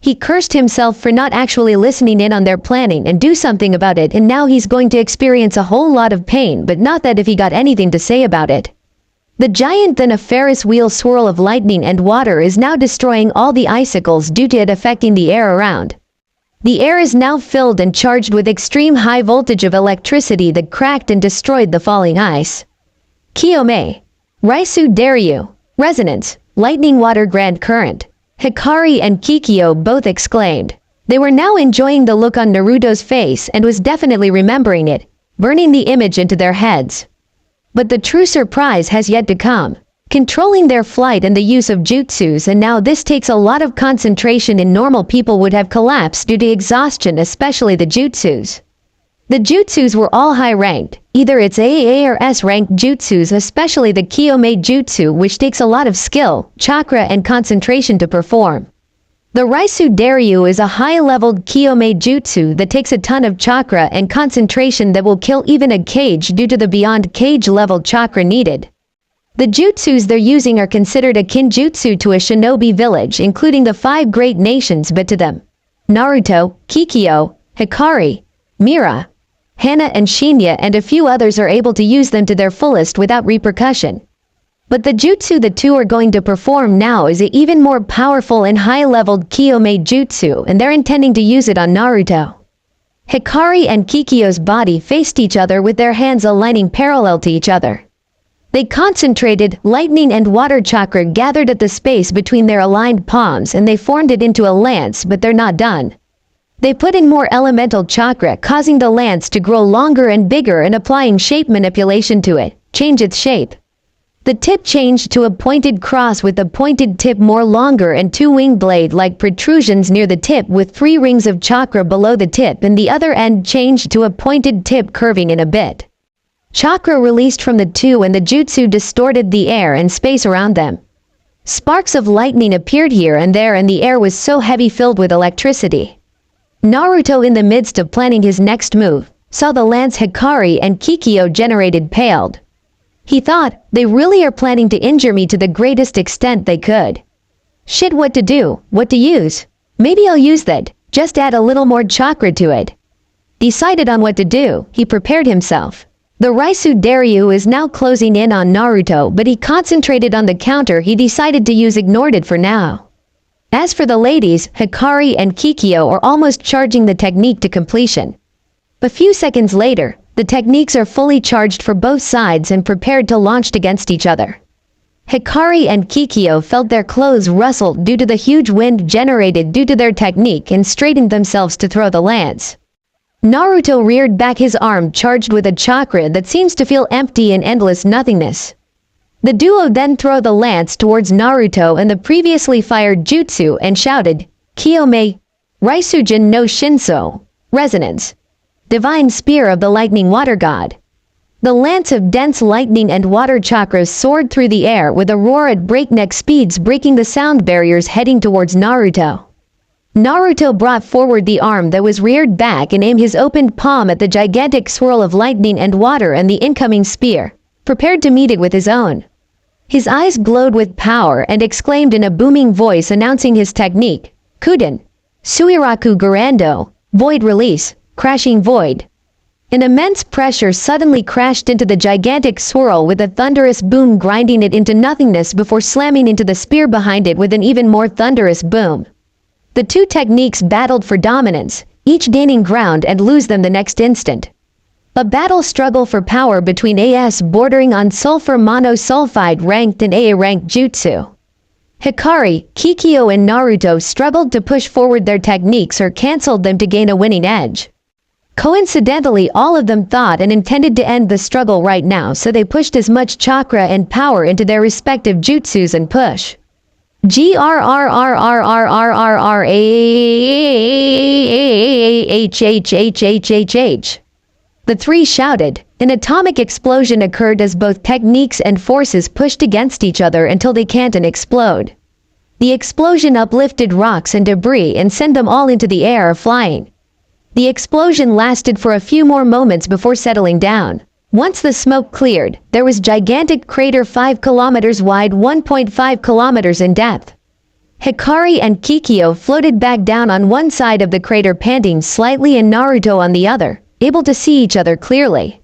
He cursed himself for not actually listening in on their planning and do something about it, and now he's going to experience a whole lot of pain, but not that if he got anything to say about it. The giant then a Ferris wheel swirl of lightning and water is now destroying all the icicles due to it affecting the air around. The air is now filled and charged with extreme high voltage of electricity that cracked and destroyed the falling ice. Kiyome, Raisu Daryu, Resonance, Lightning Water Grand Current. Hikari and Kikyo both exclaimed. They were now enjoying the look on Naruto's face and was definitely remembering it, burning the image into their heads. But the true surprise has yet to come. Controlling their flight and the use of jutsus, and now this takes a lot of concentration, and normal people would have collapsed due to exhaustion, especially the jutsus. The jutsus were all high-ranked, either it's AA or S-ranked jutsus, especially the Kiyome jutsu, which takes a lot of skill, chakra and concentration to perform. The Raisu Daryu is a high-leveled Kiyome jutsu that takes a ton of chakra and concentration that will kill even a cage due to the beyond cage level chakra needed. The jutsus they're using are considered a kinjutsu to a shinobi village, including the 5 great nations, but to them, Naruto, Kikyo, Hikari, Mira, Hana and Shinya and a few others are able to use them to their fullest without repercussion. But the jutsu the two are going to perform now is an even more powerful and high-leveled Kiyome jutsu, and they're intending to use it on Naruto. Hikari and Kikyo's body faced each other with their hands aligning parallel to each other. They concentrated, lightning and water chakra gathered at the space between their aligned palms, and they formed it into a lance, but they're not done. They put in more elemental chakra, causing the lance to grow longer and bigger and applying shape manipulation to it, change its shape. The tip changed to a pointed cross with the pointed tip more longer and 2 wing blade-like protrusions near the tip with 3 rings of chakra below the tip, and the other end changed to a pointed tip curving in a bit. Chakra released from the two and the jutsu distorted the air and space around them. Sparks of lightning appeared here and there, and the air was so heavy filled with electricity. Naruto, in the midst of planning his next move, saw the lance Hikari and Kikyo generated paled, He thought, they really are planning to injure me to the greatest extent they could. Shit, what to do, what to use? Maybe I'll use that, just add a little more chakra to it. Decided on what to do, he prepared himself. The Raisu Daryu is now closing in on Naruto, but he concentrated on the counter he decided to use, ignored it for now. As for the ladies, Hikari and Kikyo are almost charging the technique to completion. A few seconds later, the techniques are fully charged for both sides and prepared to launch against each other. Hikari and Kikyo felt their clothes rustle due to the huge wind generated due to their technique and straightened themselves to throw the lance. Naruto reared back his arm charged with a chakra that seems to feel empty in endless nothingness. The duo then throw the lance towards Naruto and the previously fired jutsu and shouted, Kiyome, Raisujin no Shinso, Resonance, Divine Spear of the Lightning Water God. The lance of dense lightning and water chakras soared through the air with a roar at breakneck speeds, breaking the sound barriers heading towards Naruto. Naruto brought forward the arm that was reared back and aimed his opened palm at the gigantic swirl of lightning and water and the incoming spear, prepared to meet it with his own. His eyes glowed with power and exclaimed in a booming voice announcing his technique, Kuden, Suiraku Garando, Void Release, Crashing Void. An immense pressure suddenly crashed into the gigantic swirl with a thunderous boom, grinding it into nothingness before slamming into the spear behind it with an even more thunderous boom. The two techniques battled for dominance, each gaining ground and lose them the next instant. A battle struggle for power between AS bordering on sulfur monosulfide ranked and AA ranked jutsu. Hikari, Kikyo and Naruto struggled to push forward their techniques or cancelled them to gain a winning edge. Coincidentally, all of them thought and intended to end the struggle right now, so they pushed as much chakra and power into their respective jutsus and push. GRRRRRRRRRRHHHHHHH. The three shouted. An atomic explosion occurred as both techniques and forces pushed against each other until they can't and explode. The explosion uplifted rocks and debris and sent them all into the air or flying. The explosion lasted for a few more moments before settling down. Once the smoke cleared, there was gigantic crater 5 kilometers wide, 1.5 kilometers in depth. Hikari and Kikyo floated back down on one side of the crater, panting slightly, and Naruto on the other, able to see each other clearly.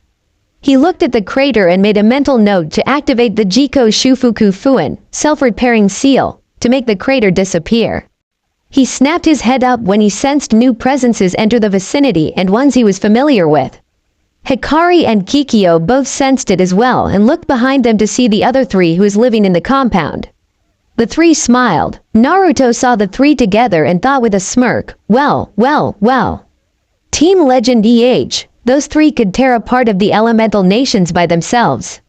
He looked at the crater and made a mental note to activate the Jiko Shufuku Fuin, self-repairing seal, to make the crater disappear. He snapped his head up when he sensed new presences enter the vicinity and ones he was familiar with. Hikari and Kikyo both sensed it as well and looked behind them to see the other three who was living in the compound. The three smiled. Naruto saw the three together and thought with a smirk, well. Team Legend those three could tear a part of the elemental nations by themselves.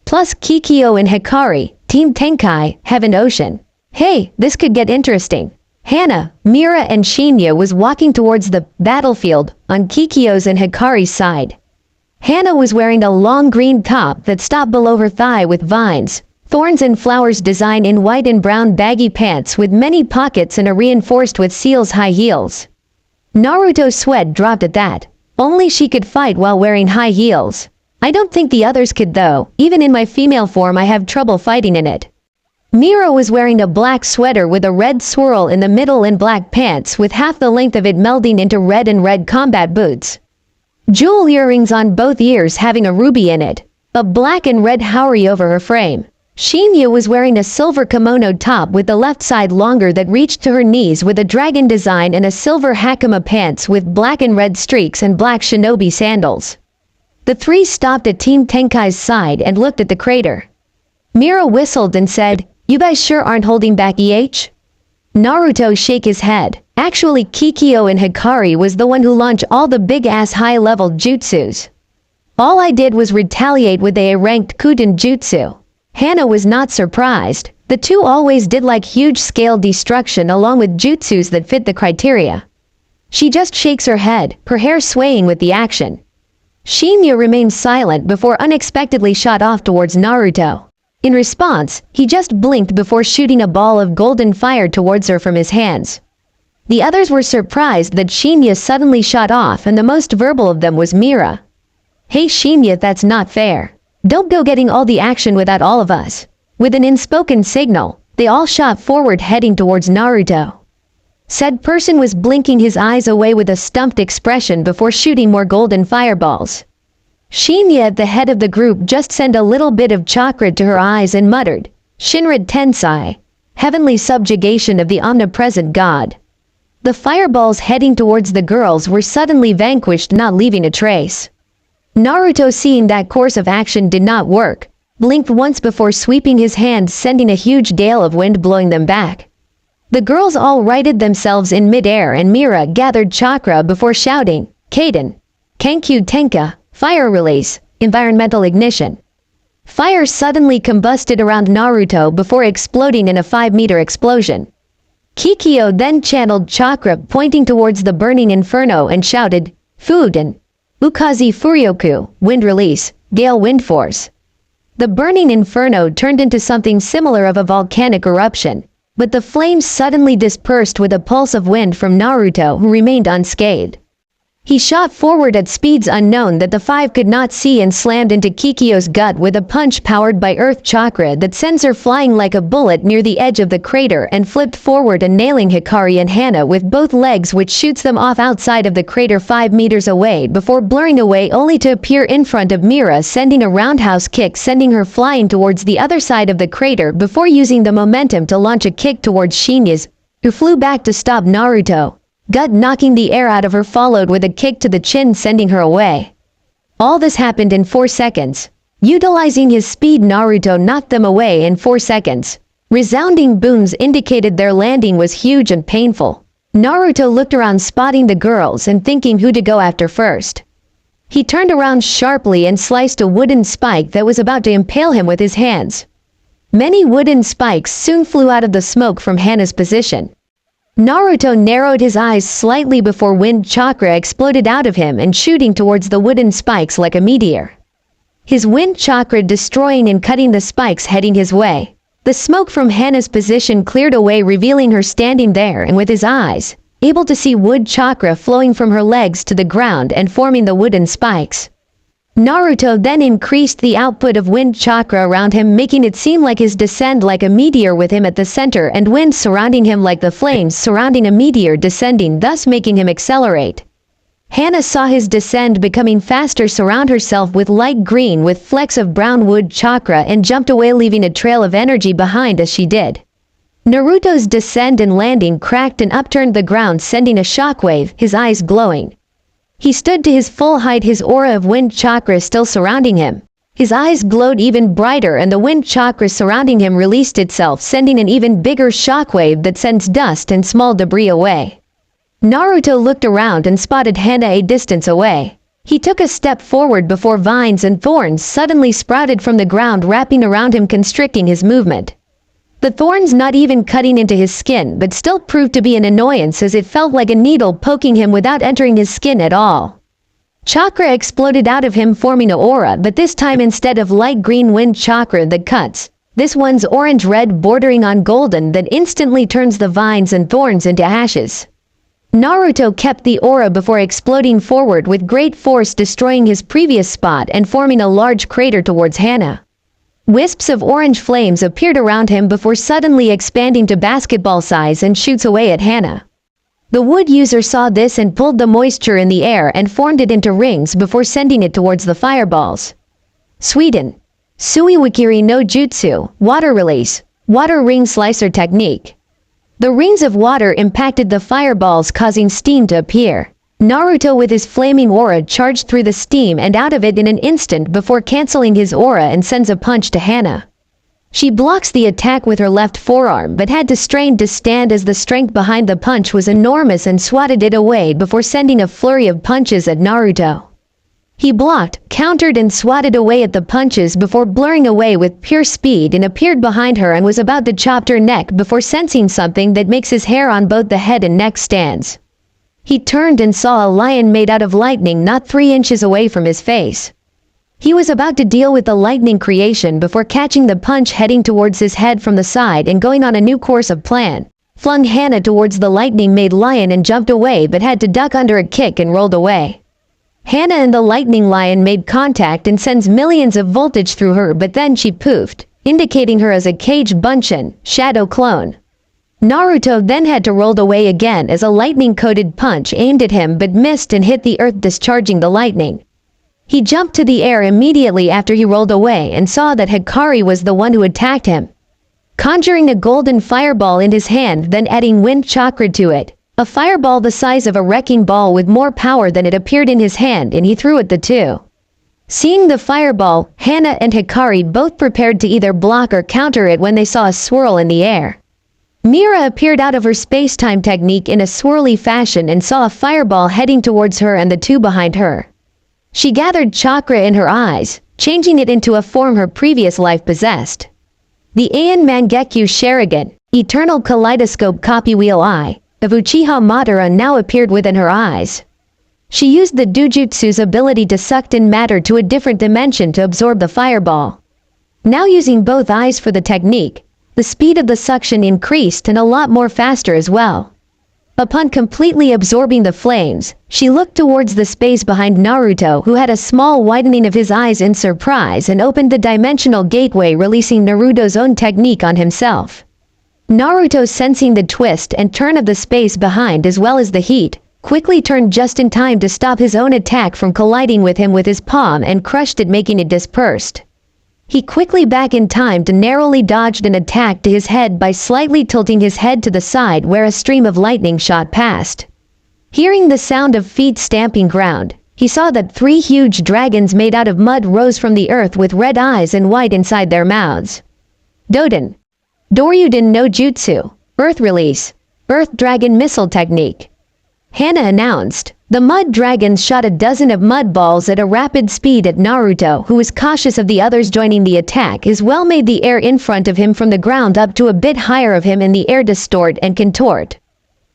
Plus Kikyo and Hikari, Team Tenkai, Heaven Ocean. Hey, this could get interesting. Hana, Mira and Shinya was walking towards the battlefield on Kikyo's and Hikari's side. Hana was wearing a long green top that stopped below her thigh with vines, thorns and flowers design in white and brown baggy pants with many pockets and a reinforced with seals high heels. Naruto's sweat dropped at that. Only she could fight while wearing high heels. I don't think the others could though. Even in my female form I have trouble fighting in it. Mira was wearing a black sweater with a red swirl in the middle and black pants with half the length of it melding into red and red combat boots. Jewel earrings on both ears having a ruby in it. A black and red haori over her frame. Shinya was wearing a silver kimono top with the left side longer that reached to her knees with a dragon design and a silver hakama pants with black and red streaks and black shinobi sandals. The three stopped at Team Tenkai's side and looked at the crater. Mira whistled and said, "You guys sure aren't holding back EH?" Naruto shook his head. Actually, Kikyo and Hikari was the one who launched all the big-ass high-level jutsus. All I did was retaliate with a ranked Kuden jutsu. Hana was not surprised. The two always did like huge-scale destruction along with jutsus that fit the criteria. She just shakes her head, her hair swaying with the action. Shinya remained silent before unexpectedly shot off towards Naruto. In response, he just blinked before shooting a ball of golden fire towards her from his hands. The others were surprised that Shinya suddenly shot off, and the most verbal of them was Mira. "Hey Shinya, that's not fair. Don't go getting all the action without all of us." With an unspoken signal, they all shot forward heading towards Naruto. Said person was blinking his eyes away with a stumped expression before shooting more golden fireballs. Shinya at the head of the group just sent a little bit of chakra to her eyes and muttered, "Shinra Tensai, heavenly subjugation of the omnipresent god." The fireballs heading towards the girls were suddenly vanquished, not leaving a trace. Naruto, seeing that course of action did not work, blinked once before sweeping his hand, sending a huge gale of wind blowing them back. The girls all righted themselves in mid-air and Mira gathered chakra before shouting, "Kaden, Kankyu Tenka, fire release, environmental ignition." Fire suddenly combusted around Naruto before exploding in a 5-meter explosion. Kikyo then channeled chakra pointing towards the burning inferno and shouted, "Fuden, Ukazi Furyoku, wind release, gale wind force." The burning inferno turned into something similar of a volcanic eruption, but the flames suddenly dispersed with a pulse of wind from Naruto, who remained unscathed. He shot forward at speeds unknown that the five could not see and slammed into Kikyo's gut with a punch powered by earth chakra that sends her flying like a bullet near the edge of the crater and flipped forward and nailing Hikari and Hana with both legs, which shoots them off outside of the crater 5 meters away before blurring away only to appear in front of Mira, sending a roundhouse kick sending her flying towards the other side of the crater before using the momentum to launch a kick towards Shinya's, who flew back to stop Naruto. Gut knocking the air out of her, followed with a kick to the chin sending her away. All this happened in 4 seconds. Utilizing his speed, Naruto knocked them away in 4 seconds. Resounding booms indicated their landing was huge and painful. Naruto looked around, spotting the girls and thinking who to go after first. He turned around sharply and sliced a wooden spike that was about to impale him with his hands. Many wooden spikes soon flew out of the smoke from Hana's position. Naruto narrowed his eyes slightly before wind chakra exploded out of him and shooting towards the wooden spikes like a meteor. His wind chakra destroying and cutting the spikes heading his way. The smoke from Hana's position cleared away, revealing her standing there and with his eyes, able to see wood chakra flowing from her legs to the ground and forming the wooden spikes. Naruto then increased the output of wind chakra around him, making it seem like his descend like a meteor with him at the center and wind surrounding him like the flames surrounding a meteor descending, thus making him accelerate. Hana saw his descend becoming faster, surround herself with light green with flecks of brown wood chakra and jumped away, leaving a trail of energy behind as she did. Naruto's descend and landing cracked and upturned the ground, sending a shockwave, his eyes glowing. He stood to his full height, his aura of wind chakra still surrounding him. His eyes glowed even brighter and the wind chakra surrounding him released itself, sending an even bigger shockwave that sends dust and small debris away. Naruto looked around and spotted Hana a distance away. He took a step forward before vines and thorns suddenly sprouted from the ground, wrapping around him, constricting his movement. The thorns not even cutting into his skin, but still proved to be an annoyance as it felt like a needle poking him without entering his skin at all. Chakra exploded out of him, forming an aura, but this time instead of light green wind chakra that cuts, this one's orange-red bordering on golden that instantly turns the vines and thorns into ashes. Naruto kept the aura before exploding forward with great force, destroying his previous spot and forming a large crater towards Hana. Wisps of orange flames appeared around him before suddenly expanding to basketball size and shoots away at Hana. The wood user saw this and pulled the moisture in the air and formed it into rings before sending it towards the fireballs. Sweden. Suiwakiri no Jutsu, water release, water ring slicer technique. The rings of water impacted the fireballs, causing steam to appear. Naruto with his flaming aura charged through the steam and out of it in an instant before canceling his aura and sends a punch to Hana. She blocks the attack with her left forearm but had to strain to stand as the strength behind the punch was enormous and swatted it away before sending a flurry of punches at Naruto. He blocked, countered and swatted away at the punches before blurring away with pure speed and appeared behind her and was about to chop her neck before sensing something that makes his hair on both the head and neck stands. He turned and saw a lion made out of lightning not 3 inches away from his face. He was about to deal with the lightning creation before catching the punch heading towards his head from the side and going on a new course of plan. Flung Hana towards the lightning made lion and jumped away but had to duck under a kick and rolled away. Hana and the lightning lion made contact and sends millions of voltage through her, but then she poofed, indicating her as a Cage Bunshin, shadow clone. Naruto then had to roll away again as a lightning-coated punch aimed at him but missed and hit the earth, discharging the lightning. He jumped to the air immediately after he rolled away and saw that Hikari was the one who attacked him. Conjuring a golden fireball in his hand, then adding wind chakra to it, a fireball the size of a wrecking ball with more power than it appeared in his hand, and he threw at the two. Seeing the fireball, Hana and Hikari both prepared to either block or counter it when they saw a swirl in the air. Mira appeared out of her space-time technique in a swirly fashion and saw a fireball heading towards her and the two behind her. She gathered chakra in her eyes, changing it into a form her previous life possessed. The Aeon Mangekyo Sharingan, Eternal Kaleidoscope Copy Wheel Eye, of Uchiha Madara now appeared within her eyes. She used the Dujutsu's ability to suck in matter to a different dimension to absorb the fireball. Now using both eyes for the technique, the speed of the suction increased and a lot more faster as well. Upon completely absorbing the flames, she looked towards the space behind Naruto, who had a small widening of his eyes in surprise, and opened the dimensional gateway, releasing Naruto's own technique on himself. Naruto, sensing the twist and turn of the space behind as well as the heat, quickly turned just in time to stop his own attack from colliding with him with his palm and crushed it, making it dispersed. He quickly back in time to narrowly dodged an attack to his head by slightly tilting his head to the side where a stream of lightning shot past. Hearing the sound of feet stamping ground, he saw that 3 huge dragons made out of mud rose from the earth with red eyes and white inside their mouths. Doden. Doryuden no Jutsu. Earth Release. Earth Dragon Missile Technique. Hana announced. The mud dragons shot a dozen of mud balls at a rapid speed at Naruto, who was cautious of the others joining the attack, as well made the air in front of him from the ground up to a bit higher of him in the air distort and contort.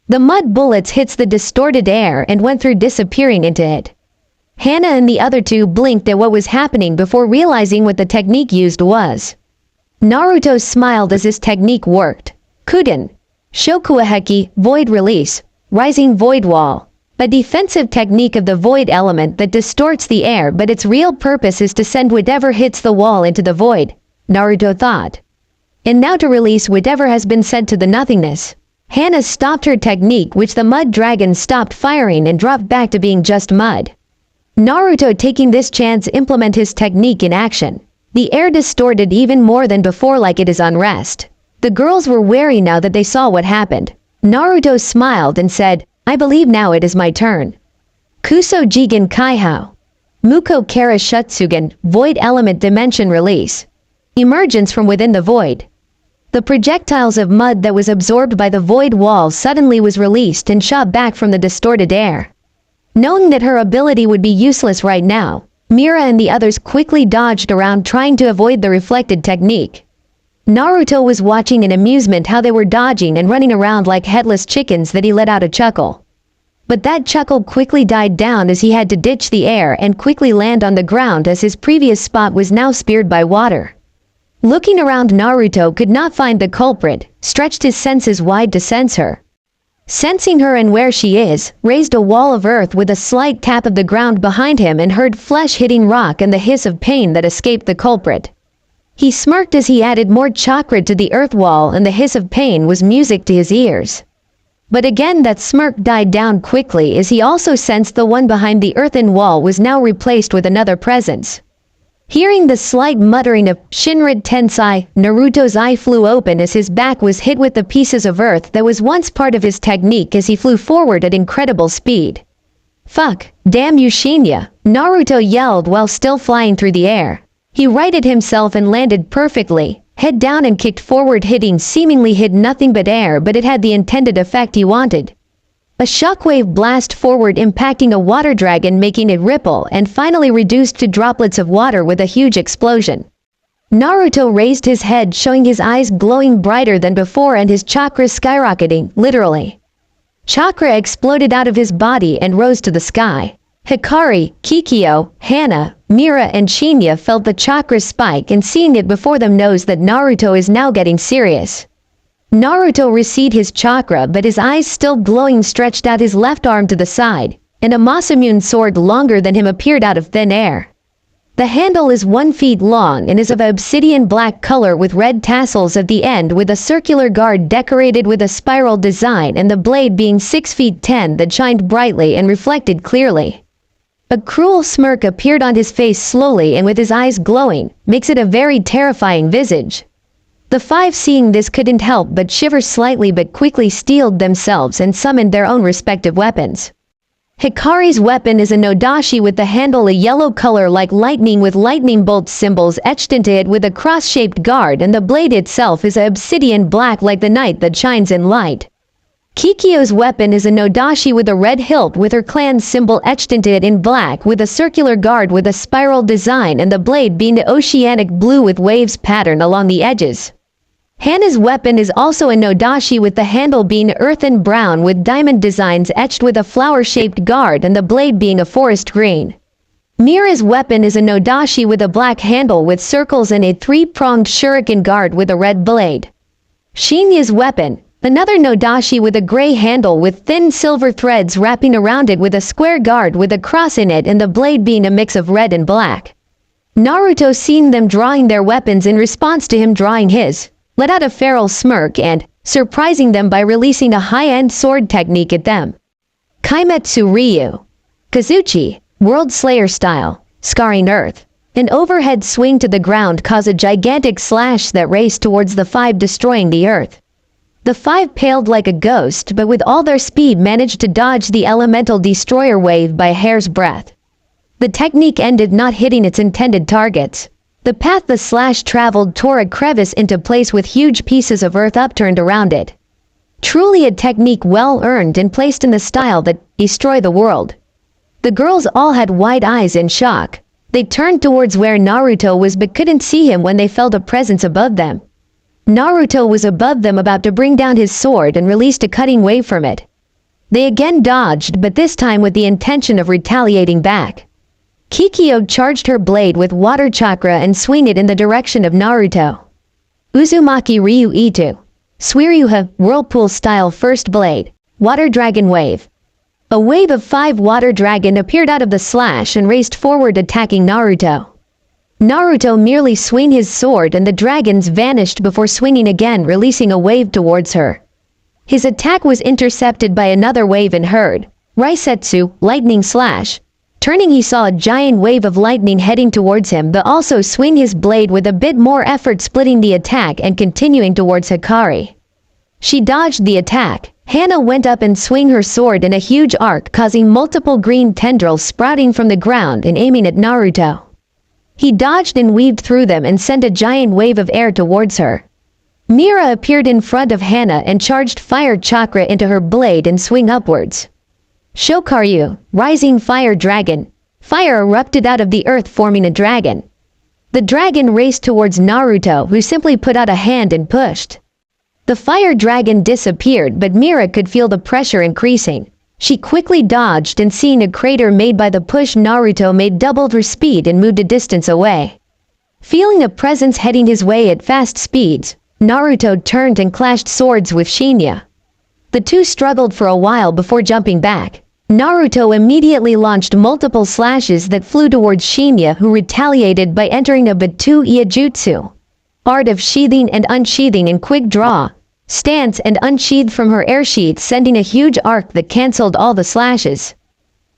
The mud bullets hits the distorted air and went through, disappearing into it. Hana and the other two blinked at what was happening before realizing what the technique used was. Naruto smiled as his technique worked. Kuden. Shokuaheki, Void Release. Rising Void Wall. A defensive technique of the void element that distorts the air, but its real purpose is to send whatever hits the wall into the void, Naruto thought. And now to release whatever has been sent to the nothingness. Hana stopped her technique, which the mud dragon stopped firing and dropped back to being just mud. Naruto, taking this chance, implement his technique in action. The air distorted even more than before, like it is unrest. The girls were wary now that they saw what happened. Naruto smiled and said, I believe now it is my turn. Kuso Jigen Kaihao. Muko Kara Shutsugan, Void Element Dimension Release. Emergence from within the void. The projectiles of mud that was absorbed by the void wall suddenly was released and shot back from the distorted air. Knowing that her ability would be useless right now, Mira and the others quickly dodged around, trying to avoid the reflected technique. Naruto was watching in amusement how they were dodging and running around like headless chickens that he let out a chuckle. But that chuckle quickly died down as he had to ditch the air and quickly land on the ground, as his previous spot was now speared by water. Looking around, Naruto could not find the culprit, stretched his senses wide to sense her. Sensing her and where she is, raised a wall of earth with a slight tap of the ground behind him, and heard flesh hitting rock and the hiss of pain that escaped the culprit. He smirked as he added more chakra to the earth wall, and the hiss of pain was music to his ears. But again that smirk died down quickly as he also sensed the one behind the earthen wall was now replaced with another presence. Hearing the slight muttering of Shinran Tensei, Naruto's eye flew open as his back was hit with the pieces of earth that was once part of his technique as he flew forward at incredible speed. Fuck, damn you Shinya, Naruto yelled while still flying through the air. He righted himself and landed perfectly, head down, and kicked forward, hitting seemingly hit nothing but air, but it had the intended effect he wanted. A shockwave blast forward, impacting a water dragon, making it ripple, and finally reduced to droplets of water with a huge explosion. Naruto raised his head, showing his eyes glowing brighter than before and his chakra skyrocketing, literally. Chakra exploded out of his body and rose to the sky. Hikari, Kikyo, Hana, Mira and Shinya felt the chakra spike, and seeing it before them knows that Naruto is now getting serious. Naruto receded his chakra, but his eyes still glowing, stretched out his left arm to the side, and a Masamune sword longer than him appeared out of thin air. The handle is 1 feet long and is of obsidian black color with red tassels at the end with a circular guard decorated with a spiral design and the blade being 6 feet 10 that shined brightly and reflected clearly. A cruel smirk appeared on his face slowly and with his eyes glowing, makes it a very terrifying visage. The 5 seeing this couldn't help but shiver slightly but quickly steeled themselves and summoned their own respective weapons. Hikari's weapon is a nodashi with the handle a yellow color like lightning with lightning bolt symbols etched into it with a cross-shaped guard, and the blade itself is a obsidian black like the night that shines in light. Kikyo's weapon is a nodashi with a red hilt with her clan's symbol etched into it in black with a circular guard with a spiral design and the blade being the oceanic blue with waves pattern along the edges. Hana's weapon is also a nodashi with the handle being earthen brown with diamond designs etched with a flower-shaped guard and the blade being a forest green. Mira's weapon is a nodashi with a black handle with circles and a 3-pronged shuriken guard with a red blade. Shinya's weapon, another nodashi with a gray handle with thin silver threads wrapping around it with a square guard with a cross in it and the blade being a mix of red and black. Naruto, seeing them drawing their weapons in response to him drawing his, let out a feral smirk and, surprising them by releasing a high-end sword technique at them. Kaimetsu Ryu. Kazuchi, World Slayer style, scarring earth. An overhead swing to the ground caused a gigantic slash that raced towards the 5 destroying the earth. The 5 paled like a ghost but with all their speed managed to dodge the elemental destroyer wave by a hair's breadth. The technique ended not hitting its intended targets. The path the slash traveled tore a crevice into place with huge pieces of earth upturned around it. Truly a technique well earned and placed in the style that destroy the world. The girls all had wide eyes in shock. They turned towards where Naruto was but couldn't see him when they felt a presence above them. Naruto was above them about to bring down his sword and released a cutting wave from it. They again dodged but this time with the intention of retaliating back. Kikyo charged her blade with water chakra and swung it in the direction of Naruto. Uzumaki Ryu Itu. Suiryuha, whirlpool-style first blade. Water Dragon Wave. A wave of 5 water dragon appeared out of the slash and raced forward attacking Naruto. Naruto merely swung his sword and the dragons vanished before swinging again, releasing a wave towards her. His attack was intercepted by another wave and heard. Raisetsu, lightning slash. Turning, he saw a giant wave of lightning heading towards him but also swing his blade with a bit more effort, splitting the attack and continuing towards Hikari. She dodged the attack. Hana went up and swung her sword in a huge arc, causing multiple green tendrils sprouting from the ground and aiming at Naruto. He dodged and weaved through them and sent a giant wave of air towards her. Mira appeared in front of Hana and charged fire chakra into her blade and swung upwards. Shokaryu, rising fire dragon. Fire erupted out of the earth forming a dragon. The dragon raced towards Naruto, who simply put out a hand and pushed. The fire dragon disappeared but Mira could feel the pressure increasing. She quickly dodged and seeing a crater made by the push, Naruto made doubled her speed and moved a distance away. Feeling a presence heading his way at fast speeds, Naruto turned and clashed swords with Shinya. The two struggled for a while before jumping back. Naruto immediately launched multiple slashes that flew towards Shinya, who retaliated by entering a Batu Iajutsu, art of sheathing and unsheathing in quick draw, stance and unsheathed from her air sheath, sending a huge arc that cancelled all the slashes.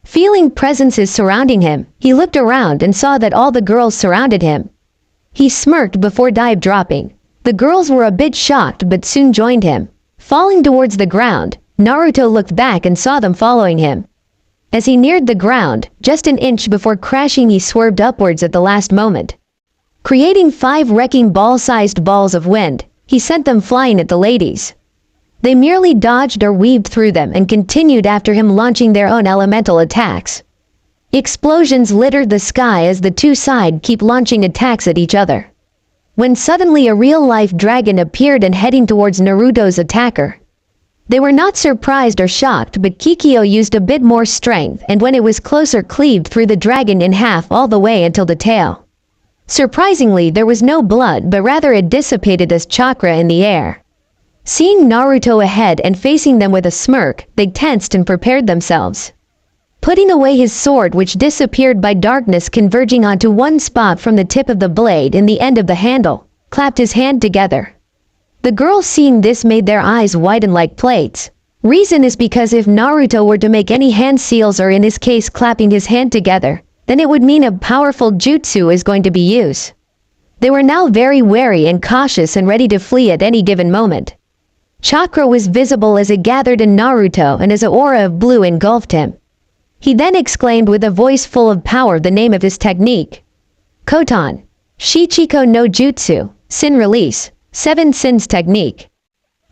Feeling presences surrounding him, he looked around and saw that all the girls surrounded him. He smirked before dive dropping. The girls were a bit shocked but soon joined him. Falling towards the ground, Naruto looked back and saw them following him. As he neared the ground, just an inch before crashing, he swerved upwards at the last moment. Creating 5 wrecking ball-sized balls of wind, he sent them flying at the ladies. They merely dodged or weaved through them and continued after him, launching their own elemental attacks. Explosions littered the sky as the two sides keep launching attacks at each other. When suddenly a real-life dragon appeared and heading towards Naruto's attacker. They were not surprised or shocked, but Kikyo used a bit more strength and when it was closer cleaved through the dragon in half all the way until the tail. Surprisingly, there was no blood but rather it dissipated as chakra in the air. Seeing Naruto ahead and facing them with a smirk, they tensed and prepared themselves. putting away his sword, which disappeared by darkness converging onto one spot from the tip of the blade in the end of the handle, clapped his hand together. The girls seeing this made their eyes widen like plates. Reason is because if Naruto were to make any hand seals, or in his case clapping his hand together, then it would mean a powerful jutsu is going to be used. They were now very wary and cautious and ready to flee at any given moment. Chakra was visible as it gathered in Naruto, and as an aura of blue engulfed him. He then exclaimed with a voice full of power the name of his technique. Koton. Shichiko no Jutsu. Sin Release. 7 Sins Technique.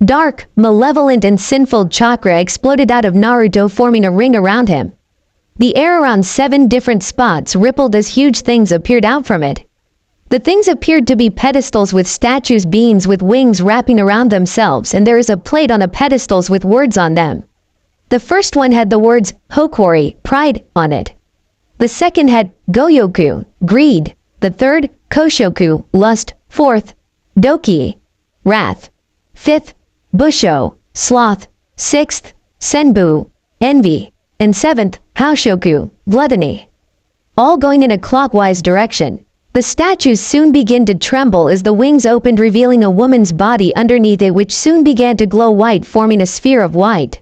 Dark, malevolent and sinful chakra exploded out of Naruto, forming a ring around him. The air around 7 different spots rippled as huge things appeared out from it. The things appeared to be pedestals with statues, beings with wings wrapping around themselves, and there is a plate on the pedestals with words on them. The first one had the words Hokori, pride, on it. The second had Goyoku, greed. The third, Koshoku, lust. Fourth, Doki, wrath. Fifth, Busho, sloth. Sixth, Senbu, envy. And seventh, Haoshoku, gluttony. All going in a clockwise direction. The statues soon began to tremble as the wings opened, revealing a woman's body underneath it, which soon began to glow white, forming a sphere of white.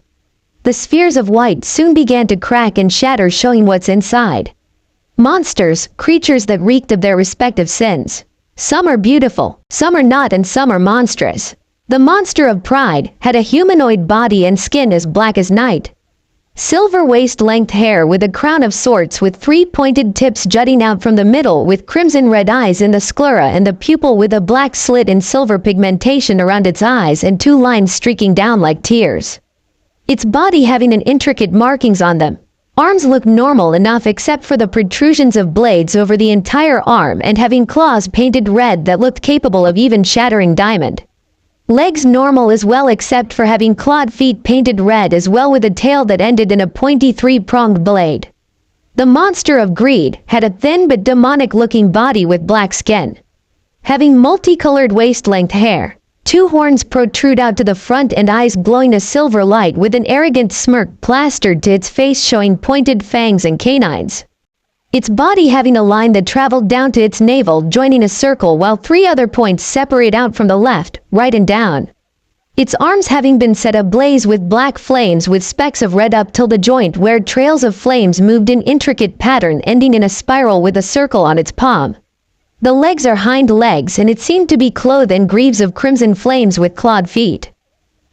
The spheres of white soon began to crack and shatter, showing what's inside. Monsters, creatures that reeked of their respective sins. Some are beautiful, some are not, and some are monstrous. The monster of pride had a humanoid body and skin as black as night. Silver waist-length hair with a crown of sorts with 3 pointed tips jutting out from the middle, with crimson-red eyes in the sclera and the pupil, with a black slit and silver pigmentation around its eyes and 2 lines streaking down like tears. Its body having an intricate markings on them. Arms looked normal enough except for the protrusions of blades over the entire arm, and having claws painted red that looked capable of even shattering diamond. Legs normal as well except for having clawed feet painted red as well, with a tail that ended in a pointy 3-pronged blade. The monster of greed had a thin but demonic-looking body with black skin. Having multicolored waist-length hair, 2 horns protrude out to the front and eyes glowing a silver light, with an arrogant smirk plastered to its face showing pointed fangs and canines. Its body having a line that traveled down to its navel, joining a circle, while 3 other points separate out from the left, right and down. Its arms having been set ablaze with black flames with specks of red up till the joint, where trails of flames moved in intricate pattern ending in a spiral with a circle on its palm. The legs are hind legs, and it seemed to be clothed in greaves of crimson flames with clawed feet.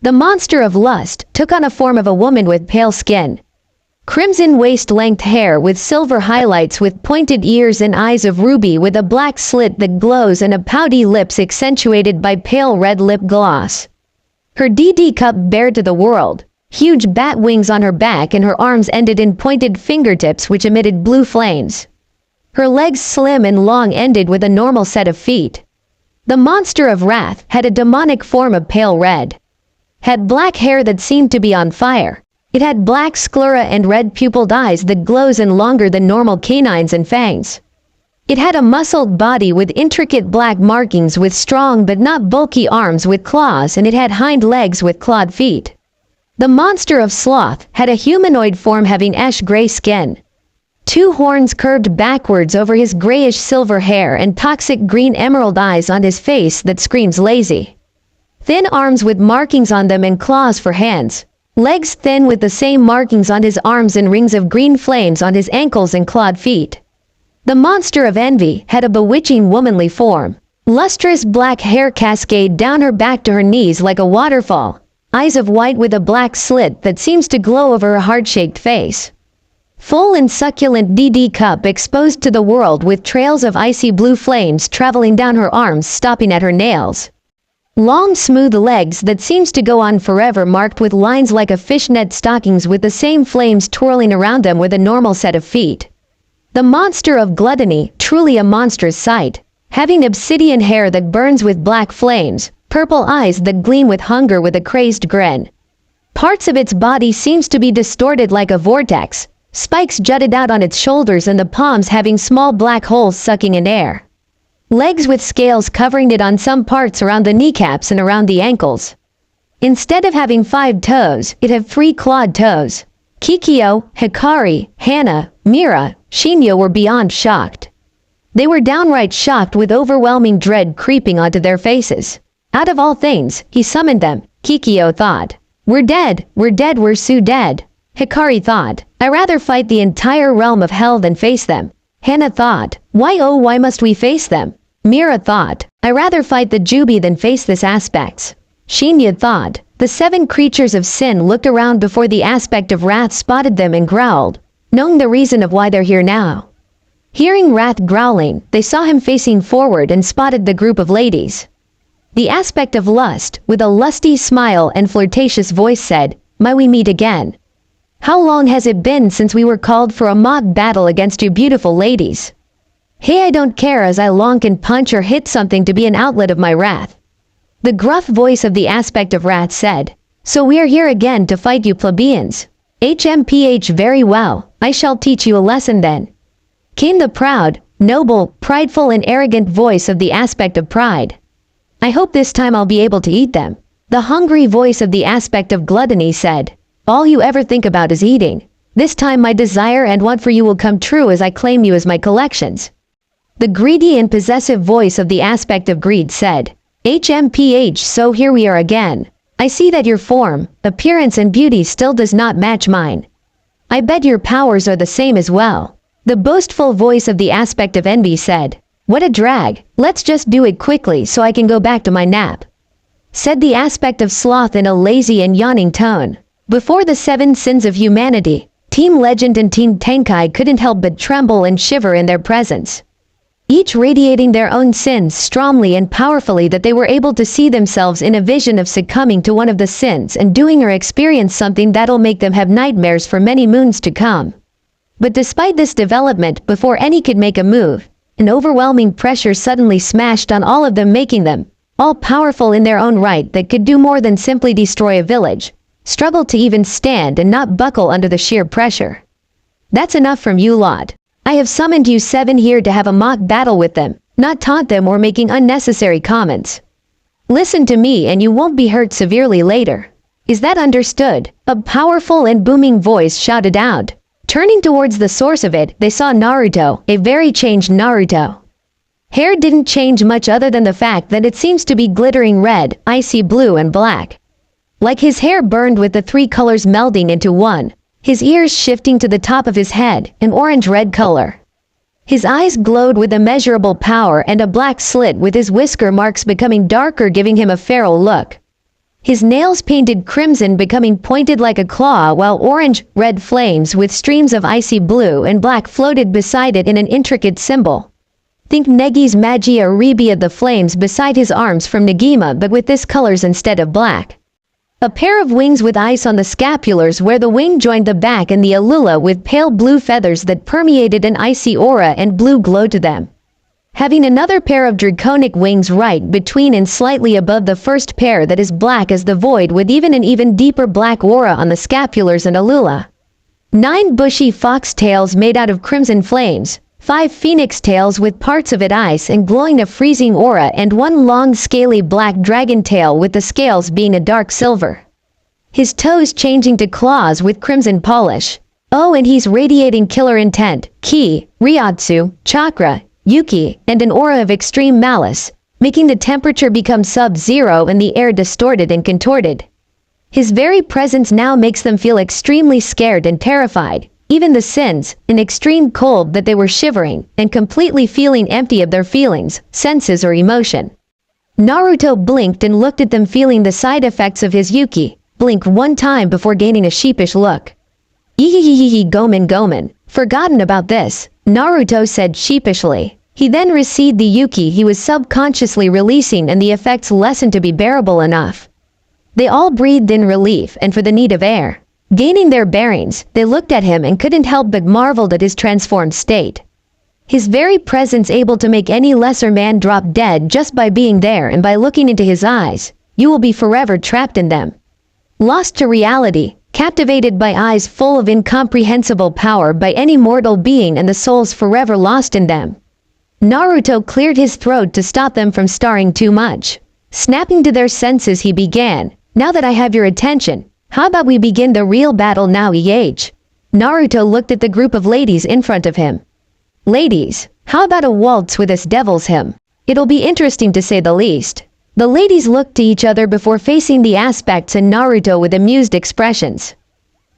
The monster of lust took on a form of a woman with pale skin. Crimson waist-length hair with silver highlights, with pointed ears and eyes of ruby, with a black slit that glows and a pouty lips accentuated by pale red lip gloss. Her DD cup bared to the world, huge bat wings on her back, and her arms ended in pointed fingertips which emitted blue flames. Her legs slim and long ended with a normal set of feet. The monster of wrath had a demonic form of pale red. Had black hair that seemed to be on fire. It had black sclera and red pupilled eyes that glows and longer than normal canines and fangs. It had a muscled body with intricate black markings, with strong but not bulky arms with claws, and it had hind legs with clawed feet. The monster of sloth had a humanoid form having ash-gray skin. 2 horns curved backwards over his grayish silver hair, and toxic green emerald eyes on his face that screams lazy. Thin arms with markings on them and claws for hands. Legs thin with the same markings on his arms, and rings of green flames on his ankles and clawed feet. The monster of envy had a bewitching womanly form. Lustrous black hair cascade down her back to her knees like a waterfall. Eyes of white with a black slit that seems to glow over a heart-shaped face. Full and succulent DD cup exposed to the world, with trails of icy blue flames traveling down her arms, stopping at her nails. Long smooth legs that seems to go on forever, marked with lines like a fishnet stockings, with the same flames twirling around them, with a normal set of feet. The monster of gluttony, truly a monstrous sight. Having obsidian hair that burns with black flames, purple eyes that gleam with hunger, with a crazed grin. Parts of its body seems to be distorted like a vortex. Spikes jutted out on its shoulders, and the palms having small black holes sucking in air. Legs with scales covering it on some parts around the kneecaps and around the ankles. Instead of having 5 toes, it had 3 clawed toes. Kikyo, Hikari, Hana, Mira, Shinya were beyond shocked. They were downright shocked with overwhelming dread creeping onto their faces. Out of all things, he summoned them, Kikyo thought. We're dead, we're so dead. Hikari thought, I'd rather fight the entire realm of hell than face them. Hana thought, why oh why must we face them? Mira thought, I'd rather fight the Jubi than face this aspects. Shinya thought, the 7 creatures of sin looked around before the aspect of wrath spotted them and growled, knowing the reason of why they're here now. Hearing Wrath growling, they saw him facing forward and spotted the group of ladies. The aspect of lust, with a lusty smile and flirtatious voice said, might we meet again? How long has it been since we were called for a mock battle against you beautiful ladies? Hey, I don't care as I long can punch or hit something to be an outlet of my wrath. The gruff voice of the aspect of wrath said, so we are here again to fight you plebeians. HMPH very well, I shall teach you a lesson then. Came the proud, noble, prideful and arrogant voice of the aspect of pride. I hope this time I'll be able to eat them. The hungry voice of the aspect of gluttony said, all you ever think about is eating. This time my desire and want for you will come true as I claim you as my collections. The greedy and possessive voice of the aspect of greed said, HMPH so here we are again. I see that your form, appearance and beauty still does not match mine. I bet your powers are the same as well. The boastful voice of the aspect of envy said, what a drag, let's just do it quickly so I can go back to my nap. Said the aspect of sloth in a lazy and yawning tone. Before the 7 sins of humanity, Team Legend and Team Tenkai couldn't help but tremble and shiver in their presence. Each radiating their own sins strongly and powerfully that they were able to see themselves in a vision of succumbing to one of the sins and doing or experience something that'll make them have nightmares for many moons to come. But despite this development, before any could make a move, an overwhelming pressure suddenly smashed on all of them, making them, all powerful in their own right that could do more than simply destroy a village, struggle to even stand and not buckle under the sheer pressure. That's enough from you lot. I have summoned you 7 here to have a mock battle with them, not taunt them or making unnecessary comments. Listen to me and you won't be hurt severely later. Is that understood? A powerful and booming voice shouted out. Turning towards the source of it, they saw Naruto, a very changed Naruto. Hair didn't change much other than the fact that it seems to be glittering red, icy blue and black. Like his hair burned with the 3 colors melding into one, his ears shifting to the top of his head, an orange-red color. His eyes glowed with immeasurable power and a black slit with his whisker marks becoming darker, giving him a feral look. His nails painted crimson becoming pointed like a claw, while orange-red flames with streams of icy blue and black floated beside it in an intricate symbol. Think Negi's Magia Rebia, the flames beside his arms from Negima, but with this colors instead of black. A pair of wings with ice on the scapulars where the wing joined the back, and the alula with pale blue feathers that permeated an icy aura and blue glow to them. Having another pair of draconic wings right between and slightly above the first pair that is black as the void, with an even deeper black aura on the scapulars and alula. 9 bushy fox tails made out of crimson flames, 5 phoenix tails with parts of it ice and glowing a freezing aura, and 1 long scaly black dragon tail with the scales being a dark silver. His toes changing to claws with crimson polish. Oh, and he's radiating killer intent, ki, ryotsu, chakra, yuki, and an aura of extreme malice, making the temperature become sub-zero and the air distorted and contorted. His very presence now makes them feel extremely scared and terrified. Even the sins, in extreme cold that they were shivering and completely feeling empty of their feelings, senses or emotion. Naruto blinked and looked at them, feeling the side effects of his yuki, blink 1 time before gaining a sheepish look. Ehehehe, Gomen, forgotten about this, Naruto said sheepishly. He then received the yuki he was subconsciously releasing, and the effects lessened to be bearable enough. They all breathed in relief and for the need of air. Gaining their bearings, they looked at him and couldn't help but marveled at his transformed state. His very presence able to make any lesser man drop dead just by being there, and by looking into his eyes, you will be forever trapped in them. Lost to reality, captivated by eyes full of incomprehensible power by any mortal being, and the souls forever lost in them. Naruto cleared his throat to stop them from starring too much. Snapping to their senses, he began, now that I have your attention, How about we begin the real battle now? Naruto looked at the group of ladies in front of him. Ladies, how about a waltz with this devil's hymn? It'll be interesting to say the least. The ladies looked to each other before facing the aspects and Naruto with amused expressions.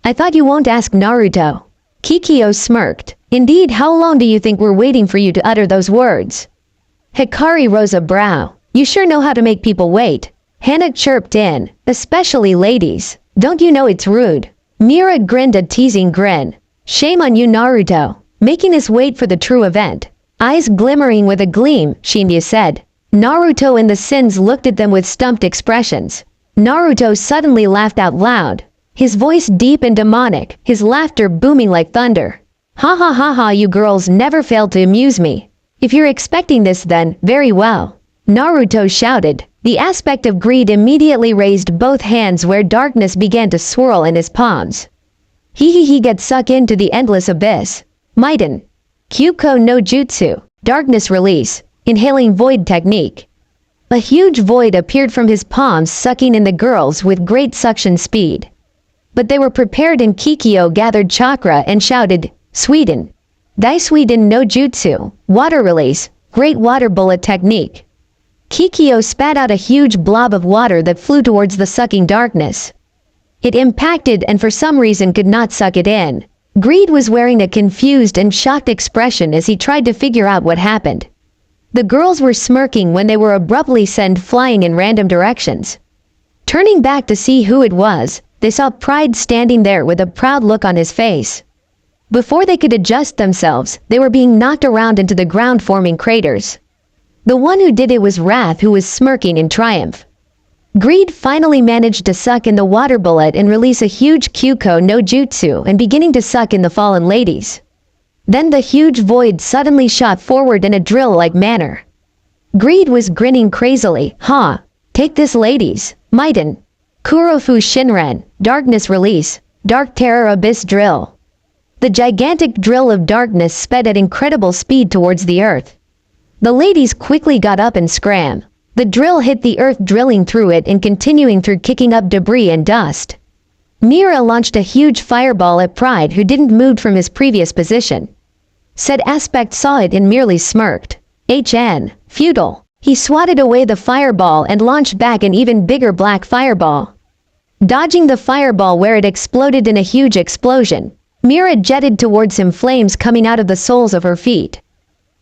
I thought you won't ask, Naruto. Kikyo smirked. Indeed, how long do you think we're waiting for you to utter those words? Hikari rose a brow. You sure know how to make people wait. Hana chirped in, especially ladies. Don't you know it's rude? Mira grinned a teasing grin. Shame on you, Naruto, making us wait for the true event. Eyes glimmering with a gleam, Shinryu said. Naruto and the Sins looked at them with stumped expressions. Naruto suddenly laughed out loud. His voice deep and demonic, his laughter booming like thunder. Ha ha ha ha, you girls never failed to amuse me. If you're expecting this then, very well. Naruto shouted. The aspect of greed immediately raised both hands where darkness began to swirl in his palms. He get sucked into the endless abyss. Maiden. Kyuko no Jutsu. Darkness release. Inhaling void technique. A huge void appeared from his palms, sucking in the girls with great suction speed. But they were prepared and Kikyo gathered chakra and shouted, Sweden. Dai Sweden no Jutsu. Water release. Great water bullet technique. Kikyo spat out a huge blob of water that flew towards the sucking darkness. It impacted and for some reason could not suck it in. Greed was wearing a confused and shocked expression as he tried to figure out what happened. The girls were smirking when they were abruptly sent flying in random directions. Turning back to see who it was, they saw Pride standing there with a proud look on his face. Before they could adjust themselves, they were being knocked around into the ground, forming craters. The one who did it was Wrath, who was smirking in triumph. Greed finally managed to suck in the water bullet and release a huge Kyuko no Jutsu and beginning to suck in the fallen ladies. Then the huge void suddenly shot forward in a drill-like manner. Greed was grinning crazily. Ha! Take this, ladies. Maiden. Kurofu Shinren. Darkness release. Dark Terror Abyss drill. The gigantic drill of darkness sped at incredible speed towards the earth. The ladies quickly got up and scram. The drill hit the earth, drilling through it and continuing through, kicking up debris and dust. Mira launched a huge fireball at Pride, who didn't move from his previous position. Said aspect saw it and merely smirked. Futile. He swatted away the fireball and launched back an even bigger black fireball. Dodging the fireball where it exploded in a huge explosion, Mira jetted towards him, flames coming out of the soles of her feet.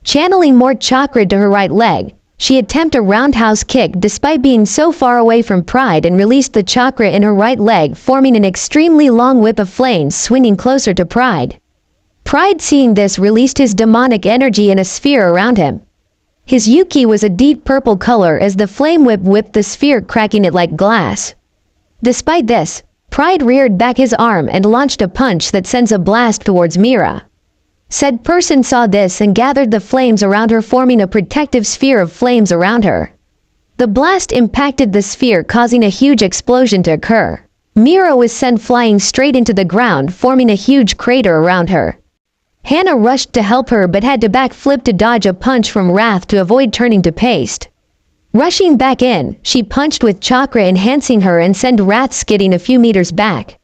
Channeling more chakra to her right leg, she attempted a roundhouse kick despite being so far away from Pride and released the chakra in her right leg, forming an extremely long whip of flames swinging closer to Pride. Pride, seeing this, released his demonic energy in a sphere around him. His Yuki was a deep purple color as the flame whip whipped the sphere, cracking it like glass. Despite this, Pride reared back his arm and launched a punch that sends a blast towards Mira. Said person saw this and gathered the flames around her, forming a protective sphere of flames around her. The blast impacted the sphere, causing a huge explosion to occur. Mira was sent flying straight into the ground, forming a huge crater around her. Hana rushed to help her but had to backflip to dodge a punch from Wrath to avoid turning to paste. Rushing back in, she punched with chakra, enhancing her and sent Wrath skidding a few meters back.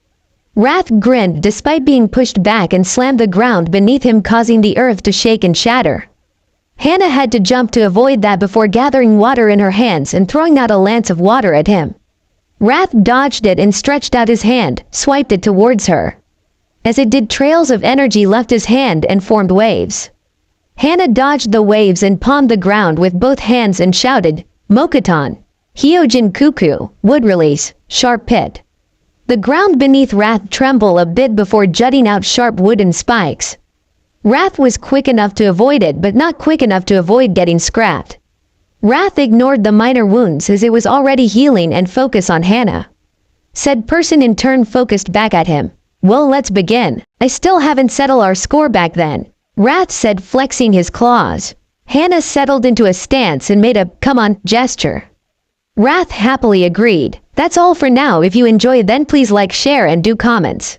Wrath grinned despite being pushed back and slammed the ground beneath him, causing the earth to shake and shatter. Hana had to jump to avoid that before gathering water in her hands and throwing out a lance of water at him. Wrath dodged it and stretched out his hand, swiped it towards her. As it did, trails of energy left his hand and formed waves. Hana dodged the waves and palmed the ground with both hands and shouted, Mokuton, Hyojin Kuku, wood release, sharp pit. The ground beneath Wrath trembled a bit before jutting out sharp wooden spikes. Wrath was quick enough to avoid it but not quick enough to avoid getting scrapped. Wrath ignored the minor wounds as it was already healing and focused on Hana. Said person in turn focused back at him. Well, let's begin. I still haven't settled our score back then, Wrath said, flexing his claws. Hana settled into a stance and made a come on gesture. Wrath happily agreed. That's all for now. If you enjoy, then please like, share and do comments.